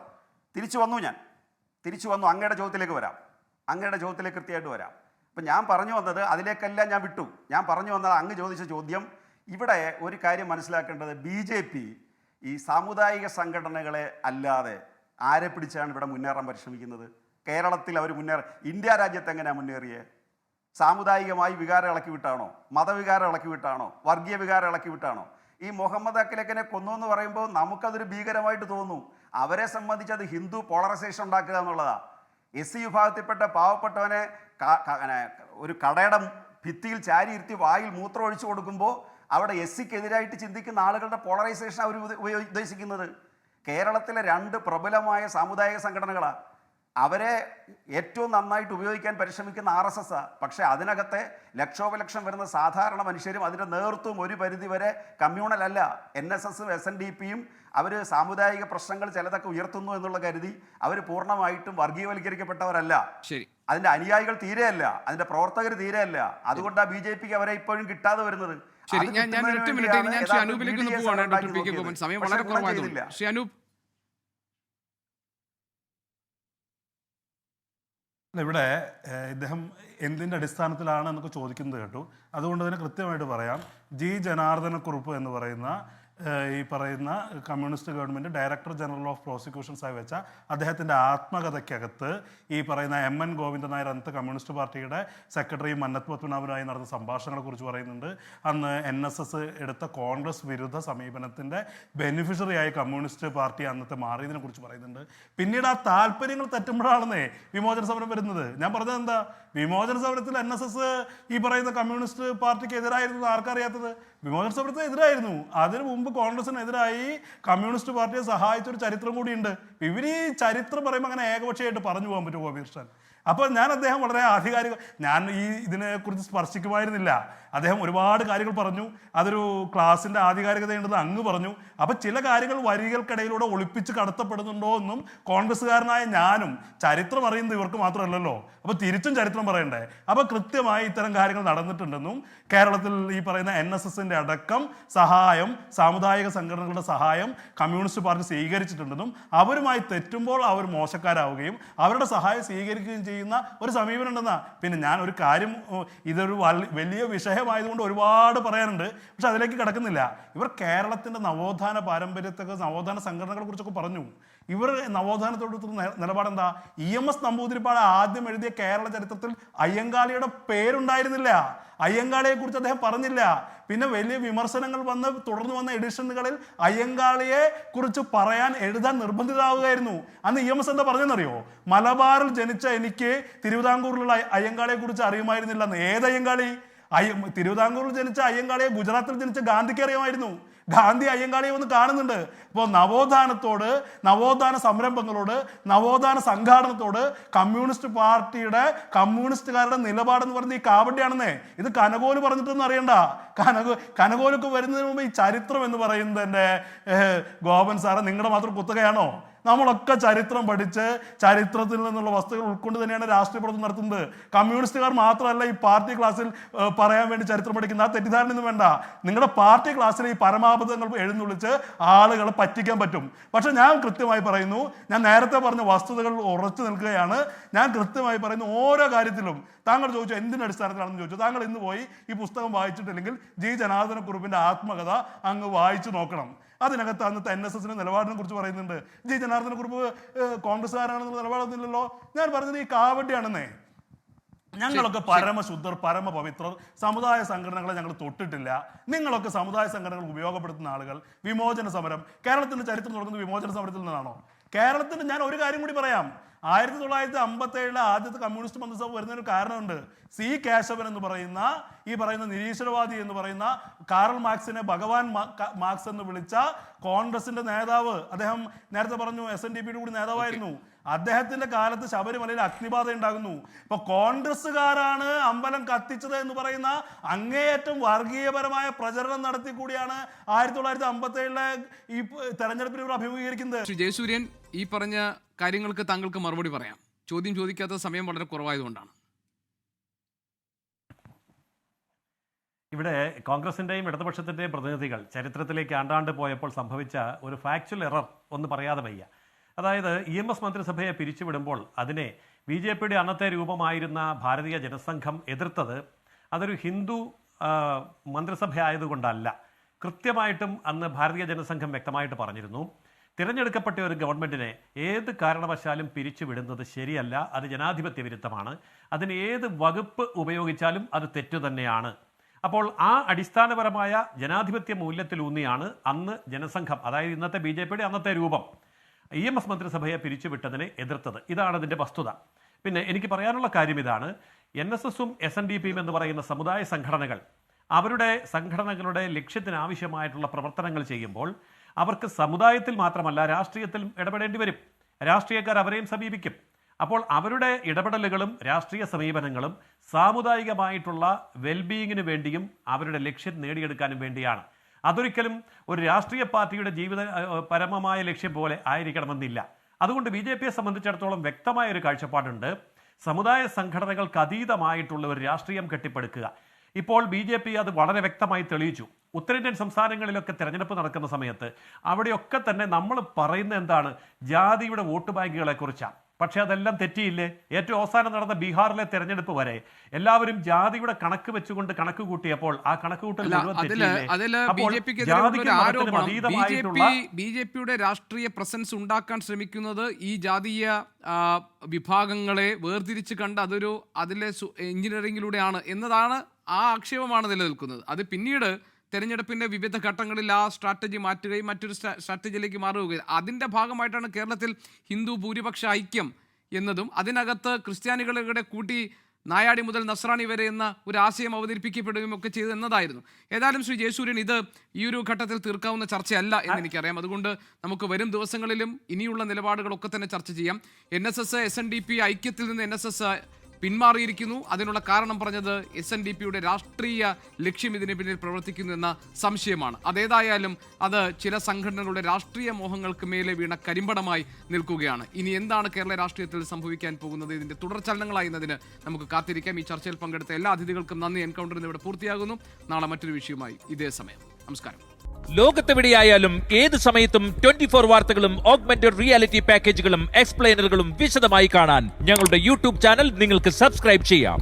തിരിച്ചു വന്നു. അങ്ങയുടെ ചോദ്യത്തിലേക്ക് വരാം. അങ്ങയുടെ ചോദ്യത്തിലേക്ക് കൃത്യമായിട്ട് വരാം. അപ്പം ഞാൻ പറഞ്ഞു വന്നത് അതിലേക്കെല്ലാം ഞാൻ വിട്ടു. ഞാൻ പറഞ്ഞു വന്നത് അങ്ങ് ചോദിച്ച ചോദ്യം. ഇവിടെ ഒരു കാര്യം മനസ്സിലാക്കേണ്ടത്, BJP ഈ സാമുദായിക സംഘടനകളെ അല്ലാതെ ആരെ പിടിച്ചാണ് ഇവിടെ മുന്നേറാൻ പരിശ്രമിക്കുന്നത്? കേരളത്തിൽ അവർ ഇന്ത്യ രാജ്യത്ത് എങ്ങനെയാണ് മുന്നേറിയത്? സാമുദായികമായി വികാരം ഇളക്കി വിട്ടാണോ? മതവികാരം ഇളക്കി വിട്ടാണോ? വർഗീയ വികാരം ഇളക്കി വിട്ടാണോ? ഈ മുഹമ്മദ് അഖിലഖിനെ കൊന്നു എന്ന് പറയുമ്പോൾ നമുക്കതൊരു ഭീകരമായിട്ട് തോന്നും. അവരെ സംബന്ധിച്ച് അത് ഹിന്ദു പോളറൈസേഷൻ ഉണ്ടാക്കുക എന്നുള്ളതാണ്. SC വിഭാഗത്തിൽപ്പെട്ട പാവപ്പെട്ടവനെ ഒരു കടയുടെ ഭിത്തിയിൽ ചാരി ഇരുത്തി വായിൽ മൂത്രം ഒഴിച്ചു കൊടുക്കുമ്പോൾ അവിടെ SCക്കെതിരായിട്ട് ചിന്തിക്കുന്ന ആളുകളുടെ പോളറൈസേഷൻ അവർ ഉദ്ദേശിക്കുന്നത്. കേരളത്തിലെ 2 പ്രബലമായ സാമുദായിക സംഘടനകളാണ്. അവരെ ഏറ്റവും നന്നായിട്ട് ഉപയോഗിക്കാൻ പരിശ്രമിക്കുന്ന RSS. പക്ഷേ അതിനകത്തെ ലക്ഷോപലക്ഷം വരുന്ന സാധാരണ മനുഷ്യരും അതിൻ്റെ നേതൃത്വം ഒരു പരിധിവരെ കമ്മ്യൂണൽ അല്ല. NSSും SNDPയും അവർ സാമുദായിക പ്രശ്നങ്ങൾ ചിലതൊക്കെ ഉയർത്തുന്നു എന്നുള്ള കരുതി അവർ പൂർണ്ണമായിട്ടും വർഗീയവൽക്കരിക്കപ്പെട്ടവരല്ല. ശരി, അതിൻ്റെ അനുയായികൾ തീരെയല്ല, അതിൻ്റെ പ്രവർത്തകർ തീരെയല്ല. അതുകൊണ്ടാണ് BJPക്ക് അവരെ ഇപ്പോഴും കിട്ടാതെ വരുന്നത്. ശരി, ഞാൻ 8 മിനിറ്റ് ഞാൻ ശ്രീ അനൂപിലേക്ക് ഒന്ന് പോവാണ്. ഡോക്ടർ PK ഗോപൻ, സമയം വളരെ കുറവായതുകൊണ്ട് ശ്രീ അനൂപ്. ഇവിടെ ഇദ്ദേഹം എന്തിൻ്റെ അടിസ്ഥാനത്തിലാണ് എന്നൊക്കെ ചോദിക്കുന്നത് കേട്ടു. അതുകൊണ്ട് തന്നെ കൃത്യമായിട്ട് പറയാം. G. ജനാർദ്ദനക്കുറുപ്പ് എന്ന് പറയുന്ന ഈ പറയുന്ന communist government director general of പ്രോസിക്യൂഷൻസായി വെച്ച അദ്ദേഹത്തിൻ്റെ ആത്മകഥയ്ക്കകത്ത് ഈ പറയുന്ന MN ഗോവിന്ദൻ നായർ അന്നത്തെ കമ്മ്യൂണിസ്റ്റ് പാർട്ടിയുടെ സെക്രട്ടറി മന്നത്ത് പത്മനാഭനുമായി നടന്ന സംഭാഷണങ്ങളെക്കുറിച്ച് പറയുന്നുണ്ട്. അന്ന് NSS എടുത്ത കോൺഗ്രസ് വിരുദ്ധ സമീപനത്തിൻ്റെ ബെനിഫിഷ്യറിയായി കമ്മ്യൂണിസ്റ്റ് പാർട്ടി അന്നത്തെ മാറിയതിനെ കുറിച്ച് പറയുന്നുണ്ട്. പിന്നീട് ആ താല്പര്യങ്ങൾ തെറ്റുമ്പോഴാണെന്നേ വിമോചന സമരം വരുന്നത്. ഞാൻ പറഞ്ഞത് എന്താ? വിമോചന സമരത്തിൽ NSS ഈ പറയുന്ന കമ്മ്യൂണിസ്റ്റ് പാർട്ടിക്ക് എതിരായിരുന്നു. ആർക്കറിയാത്തത്? വിമോചന സമരത്തിന് എതിരായിരുന്നു. അതിനു മുമ്പ് കോൺഗ്രസിനെതിരായി കമ്മ്യൂണിസ്റ്റ് പാർട്ടിയെ സഹായിച്ചൊരു ചരിത്രം കൂടിയുണ്ട്. ഇവർ ഈ ചരിത്രം പറയുമ്പോൾ അങ്ങനെ ഏകപക്ഷമായിട്ട് പറഞ്ഞു പോകാൻ പറ്റുമോ അമീർ ഖാൻ? അപ്പോൾ ഞാൻ അദ്ദേഹം വളരെ ആധികാരിക, ഞാൻ ഇതിനെക്കുറിച്ച് സ്പർശിക്കുമായിരുന്നില്ല. അദ്ദേഹം ഒരുപാട് കാര്യങ്ങൾ പറഞ്ഞു. അതൊരു ക്ലാസിൻ്റെ ആധികാരികതയുണ്ടെന്ന് അങ്ങ് പറഞ്ഞു. അപ്പം ചില കാര്യങ്ങൾ വരികൾക്കിടയിലൂടെ ഒളിപ്പിച്ച് കടത്തപ്പെടുന്നുണ്ടോ എന്നും കോൺഗ്രസ്സുകാരനായ ഞാനും, ചരിത്രം അറിയുന്നത് ഇവർക്ക് മാത്രമല്ലല്ലോ, അപ്പോൾ തിരിച്ചും ചരിത്രം പറയണ്ടേ. അപ്പോൾ കൃത്യമായി ഇത്തരം കാര്യങ്ങൾ നടന്നിട്ടുണ്ടെന്നും കേരളത്തിൽ ഈ പറയുന്ന NSSൻ്റെ അടക്കം സഹായം, സാമുദായിക സംഘടനകളുടെ സഹായം കമ്മ്യൂണിസ്റ്റ് പാർട്ടി സ്വീകരിച്ചിട്ടുണ്ടെന്നും അവരുമായി തെറ്റുമ്പോൾ അവർ മോശക്കാരാവുകയും അവരുടെ സഹായം സ്വീകരിക്കുകയും ചെയ്യുന്ന ഒരു സമീപനം ഉണ്ടെന്നാ. പിന്നെ ഞാൻ ഒരു കാര്യം, ഇതൊരു വലിയ വിഷയമായതുകൊണ്ട് ഒരുപാട് പറയാനുണ്ട്, പക്ഷെ അതിലേക്ക് കിടക്കുന്നില്ല. ഇവർ കേരളത്തിൻ്റെ നവോത്ഥാന പാരമ്പര്യത്തൊക്കെ, നവോത്ഥാന സംഘടനകളെ കുറിച്ചൊക്കെ പറഞ്ഞു. ഇവർ നവോത്ഥാനത്തോടുള്ള നിലപാടെന്താ? EMS നമ്പൂതിരിപ്പാട് ആദ്യം എഴുതിയ കേരള ചരിത്രത്തിൽ അയ്യങ്കാളിയുടെ പേരുണ്ടായിരുന്നില്ല. അയ്യങ്കാളിയെ കുറിച്ച് അദ്ദേഹം പറഞ്ഞില്ല. പിന്നെ വലിയ വിമർശനങ്ങൾ തുടർന്ന് വന്ന എഡിഷനുകളിൽ അയ്യങ്കാളിയെ കുറിച്ച് എഴുതാൻ നിർബന്ധിതരാവുകയായിരുന്നു. അന്ന് EMS എന്താ പറഞ്ഞെന്നറിയോ? മലബാറിൽ ജനിച്ച എനിക്ക് തിരുവിതാംകൂറിലുള്ള അയ്യങ്കാളിയെ കുറിച്ച് അറിയുമായിരുന്നില്ല എന്ന്. ഏത് അയ്യങ്കാളി? തിരുവിതാംകൂറിൽ ജനിച്ച അയ്യങ്കാളിയെ ഗുജറാത്തിൽ ജനിച്ച ഗാന്ധിക്ക് അറിയാമായിരുന്നു. ഗാന്ധി അയ്യങ്കാളിയെ ഒന്ന് കാണുന്നുണ്ട്. അപ്പോൾ നവോത്ഥാനത്തോട്, നവോത്ഥാന സംരംഭങ്ങളോട്, നവോത്ഥാന സംഘാടനത്തോട് കമ്മ്യൂണിസ്റ്റ് പാർട്ടിയുടെ, കമ്മ്യൂണിസ്റ്റുകാരുടെ നിലപാടെന്ന് പറയുന്നത് ഈ കാവടിയാണെന്നേ. ഇത് കനകോല് പറഞ്ഞിട്ടൊന്നും അറിയണ്ട. കനകോലൊക്കെ വരുന്നതിന് മുമ്പ് ഈ ചരിത്രം എന്ന് പറയുന്നത് എൻ്റെ ഗോപൻ സാറ് നിങ്ങളുടെ മാത്രം കുത്തകയാണോ? നമ്മളൊക്കെ ചരിത്രം പഠിച്ച് ചരിത്രത്തിൽ നിന്നുള്ള വസ്തുക്കൾ ഉൾക്കൊണ്ട് തന്നെയാണ് രാഷ്ട്രീയ പ്രവർത്തനം നടത്തുന്നത്. കമ്മ്യൂണിസ്റ്റുകാർ മാത്രമല്ല ഈ പാർട്ടി ക്ലാസ്സിൽ പറയാൻ വേണ്ടി ചരിത്രം പഠിക്കുന്ന. ആ തെറ്റിദ്ധാരണയൊന്നും വേണ്ട. നിങ്ങളുടെ പാർട്ടി ക്ലാസ്സിൽ ഈ പരമാബദ്ധങ്ങൾ എഴുന്നള്ളിച്ച് ആളുകളെ പറ്റിക്കാൻ പറ്റും. പക്ഷെ ഞാൻ കൃത്യമായി പറയുന്നു, ഞാൻ നേരത്തെ പറഞ്ഞ വസ്തുതകൾ ഉറച്ചു നിൽക്കുകയാണ്. ഞാൻ കൃത്യമായി പറയുന്നു, ഓരോ കാര്യത്തിലും താങ്കൾ ചോദിച്ചു എന്തിൻ്റെ അടിസ്ഥാനത്തിലാണെന്ന് ചോദിച്ചു. താങ്കൾ ഇന്ന് പോയി ഈ പുസ്തകം വായിച്ചിട്ടില്ലെങ്കിൽ ജി ജനാർദ്ദനക്കുറുപ്പിൻ്റെ ആത്മകഥ അങ്ങ് വായിച്ചു നോക്കണം. അതിനകത്ത് അന്നത്തെ NSSൻ്റെ നിലപാടിനെ കുറിച്ച് പറയുന്നുണ്ട്. ജി ജനാർദ്ദനക്കുറുപ്പ് കോൺഗ്രസ്സുകാരാണെന്നുള്ള നിലപാടൊന്നുമില്ലല്ലോ. ഞാൻ പറഞ്ഞത് ഈ കാവടിയാണെന്നേ. ഞങ്ങളൊക്കെ പരമശുദ്ധർ, പരമപവിത്രർ. സമുദായ സംഘടനകളെ ഞങ്ങൾ തൊട്ടിട്ടില്ല. നിങ്ങളൊക്കെ സമുദായ സംഘടനകൾ ഉപയോഗപ്പെടുത്തുന്ന ആളുകൾ. വിമോചന സമരം, കേരളത്തിൻ്റെ ചരിത്രം തുടങ്ങുന്നത് വിമോചന സമരത്തിൽ നിന്നാണോ? കേരളത്തിൽ ഞാൻ ഒരു കാര്യം കൂടി പറയാം. 1957 ആദ്യത്തെ കമ്മ്യൂണിസ്റ്റ് മന്ത്രിസഭ വരുന്നതിന് കാരണമുണ്ട്. സി കേശവൻ എന്ന് പറയുന്ന, ഈ പറയുന്ന നിരീശ്വരവാദി എന്ന് പറയുന്ന കാറൽ മാർക്സിനെ ഭഗവാൻ മാർക്സ് എന്ന് വിളിച്ച കോൺഗ്രസിന്റെ നേതാവ്, അദ്ദേഹം നേരത്തെ പറഞ്ഞു SNDPയുടെ കൂടി നേതാവായിരുന്നു. അദ്ദേഹത്തിന്റെ കാലത്ത് ശബരിമലയിൽ അഗ്നിബാധ ഉണ്ടാകുന്നു. ഇപ്പൊ കോൺഗ്രസ്സുകാരാണ് അമ്പലം കത്തിച്ചത് എന്ന് പറയുന്ന അങ്ങേയറ്റം വർഗീയപരമായ പ്രചരണം നടത്തി കൂടിയാണ് 1957 ഈ തെരഞ്ഞെടുപ്പിൽ ഇവർ അഭിമുഖീകരിക്കുന്നത്. ശ്രീ ജയസൂര്യൻ, ഈ പറഞ്ഞ കാര്യങ്ങൾക്ക് താങ്കൾക്ക് മറുപടി പറയാം. ചോദ്യം ചോദിക്കാത്ത സമയം വളരെ കുറവായതുകൊണ്ടാണ്. ഇവിടെ കോൺഗ്രസിൻ്റെയും ഇടതുപക്ഷത്തിൻ്റെയും പ്രതിനിധികൾ ചരിത്രത്തിലേക്ക് ആണ്ടാണ്ട് പോയപ്പോൾ സംഭവിച്ച ഒരു ഫാക്ച്വൽ എറർ ഒന്ന് പറയാതെ വയ്യ. അതായത് EMS മന്ത്രിസഭയെ പിരിച്ചുവിടുമ്പോൾ അതിനെ BJPയുടെ അന്നത്തെ രൂപമായിരുന്ന ഭാരതീയ ജനസംഘം എതിർത്തത് അതൊരു ഹിന്ദു മന്ത്രിസഭ ആയതുകൊണ്ടല്ല. കൃത്യമായിട്ടും അന്ന് ഭാരതീയ ജനസംഘം വ്യക്തമായിട്ട് പറഞ്ഞിരുന്നു, തിരഞ്ഞെടുക്കപ്പെട്ട ഒരു ഗവൺമെൻറ്റിനെ ഏത് കാരണവശാലും പിരിച്ചുവിടുന്നത് ശരിയല്ല, അത് ജനാധിപത്യ വിരുദ്ധമാണ്, അതിന് ഏത് വകുപ്പ് ഉപയോഗിച്ചാലും അത് തെറ്റു തന്നെയാണ്. അപ്പോൾ ആ അടിസ്ഥാനപരമായ ജനാധിപത്യ മൂല്യത്തിലൂന്നിയാണ് അന്ന് ജനസംഘം, അതായത് ഇന്നത്തെ BJPയുടെ അന്നത്തെ രൂപം, EMS മന്ത്രിസഭയെ പിരിച്ചുവിട്ടതിനെ എതിർത്തത്. ഇതാണ് അതിൻ്റെ വസ്തുത. പിന്നെ എനിക്ക് പറയാനുള്ള കാര്യം ഇതാണ്, NSSഉം SNDPയും എന്ന് പറയുന്ന സമുദായ സംഘടനകൾ അവരുടെ സംഘടനകളുടെ ലക്ഷ്യത്തിനാവശ്യമായിട്ടുള്ള പ്രവർത്തനങ്ങൾ ചെയ്യുമ്പോൾ അവർക്ക് സമുദായത്തിൽ മാത്രമല്ല രാഷ്ട്രീയത്തിൽ ഇടപെടേണ്ടി വരും. രാഷ്ട്രീയക്കാർ അവരെയും സമീപിക്കും. അപ്പോൾ അവരുടെ ഇടപെടലുകളും രാഷ്ട്രീയ സമീപനങ്ങളും സാമുദായികമായിട്ടുള്ള വെൽബീയിങ്ങിന് വേണ്ടിയും അവരുടെ ലക്ഷ്യം നേടിയെടുക്കാനും വേണ്ടിയാണ്. അതൊരിക്കലും ഒരു രാഷ്ട്രീയ പാർട്ടിയുടെ പരമമായ ലക്ഷ്യം പോലെ ആയിരിക്കണമെന്നില്ല. അതുകൊണ്ട് BJPയെ സംബന്ധിച്ചിടത്തോളം വ്യക്തമായ ഒരു കാഴ്ചപ്പാടുണ്ട്. സമുദായ സംഘടനകൾക്ക് അതീതമായിട്ടുള്ള ഒരു രാഷ്ട്രീയം കെട്ടിപ്പടുക്കുക. ഇപ്പോൾ BJP അത് വളരെ വ്യക്തമായി തെളിയിച്ചു. ഉത്തരേന്ത്യൻ സംസ്ഥാനങ്ങളിലൊക്കെ തെരഞ്ഞെടുപ്പ് നടക്കുന്ന സമയത്ത് അവിടെയൊക്കെ തന്നെ നമ്മൾ പറയുന്നത് എന്താണ്? ജാതിയുടെ വോട്ട് ബാങ്കുകളെ കുറിച്ചാണ്. പക്ഷേ അതെല്ലാം തെറ്റിയില്ലേ? ഏറ്റവും അവസാനം നടന്ന ബീഹാറിലെ തെരഞ്ഞെടുപ്പ് വരെ എല്ലാവരും ജാതിയുടെ കണക്ക് വെച്ചുകൊണ്ട് കണക്ക് കൂട്ടിയപ്പോൾ ആ കണക്ക് കൂട്ടൽ BJPയുടെ രാഷ്ട്രീയ പ്രസൻസ് ഉണ്ടാക്കാൻ ശ്രമിക്കുന്നത് ഈ ജാതീയ വിഭാഗങ്ങളെ വേർതിരിച്ച് കണ്ട് അതിലെ എഞ്ചിനീയറിംഗിലൂടെയാണ് എന്നതാണ്, ആ ആക്ഷേപമാണ് നിലനിൽക്കുന്നത്. അത് പിന്നീട് തെരഞ്ഞെടുപ്പിൻ്റെ വിവിധ ഘട്ടങ്ങളിൽ ആ സ്ട്രാറ്റജി മാറ്റുകയും മറ്റൊരു സ്ട്രാറ്റജിയിലേക്ക് മാറുകയും അതിൻ്റെ ഭാഗമായിട്ടാണ് കേരളത്തിൽ ഹിന്ദു ഭൂരിപക്ഷ ഐക്യം എന്നതും അതിനകത്ത് ക്രിസ്ത്യാനികളുടെ കൂട്ടി നായാടി മുതൽ നസ്രാണി വരെ എന്ന ഒരു ആശയം അവതരിപ്പിക്കപ്പെടുകയും ഒക്കെ ചെയ്തു എന്നതായിരുന്നു. ഏതായാലും ശ്രീ ജയസൂര്യൻ, ഇത് ഈ ഒരു ഘട്ടത്തിൽ തീർക്കാവുന്ന ചർച്ചയല്ല എന്ന് എനിക്കറിയാം. അതുകൊണ്ട് നമുക്ക് വരും ദിവസങ്ങളിലും ഇനിയുള്ള നിലപാടുകളൊക്കെ തന്നെ ചർച്ച ചെയ്യാം. NSS SNDP ഐക്യത്തിൽ നിന്ന് NSS പിന്മാറിയിരിക്കുന്നു. അതിനുള്ള കാരണം പറഞ്ഞത് SNDPയുടെ രാഷ്ട്രീയ ലക്ഷ്യം ഇതിന് പിന്നിൽ പ്രവർത്തിക്കുന്നു എന്ന സംശയമാണ്. അതേതായാലും അത് ചില സംഘടനകളുടെ രാഷ്ട്രീയ മോഹങ്ങൾക്ക് മേലെ വീണ കരിമ്പടമായി നിൽക്കുകയാണ്. ഇനി എന്താണ് കേരള രാഷ്ട്രീയത്തിൽ സംഭവിക്കാൻ പോകുന്നത്, ഇതിന്റെ തുടർചലനങ്ങളായി എന്നതിന് നമുക്ക് കാത്തിരിക്കാം. ഈ ചർച്ചയിൽ പങ്കെടുത്ത എല്ലാ അതിഥികൾക്കും നന്ദി. എൻകൗണ്ടർ ഇവിടെ പൂർത്തിയാകുന്നു. നാളെ മറ്റൊരു വിഷയവുമായി ഇതേ സമയം. നമസ്കാരം. ലോകത്തെവിടെയായാലും ഏത് സമയത്തും 24 വാർത്തകളും ഓഗ്മെന്റഡ് റിയാലിറ്റി പാക്കേജുകളും എക്സ്പ്ലെയിനറുകളും വിശദമായി കാണാൻ ഞങ്ങളുടെ യൂട്യൂബ് ചാനൽ നിങ്ങൾക്ക് സബ്സ്ക്രൈബ് ചെയ്യാം.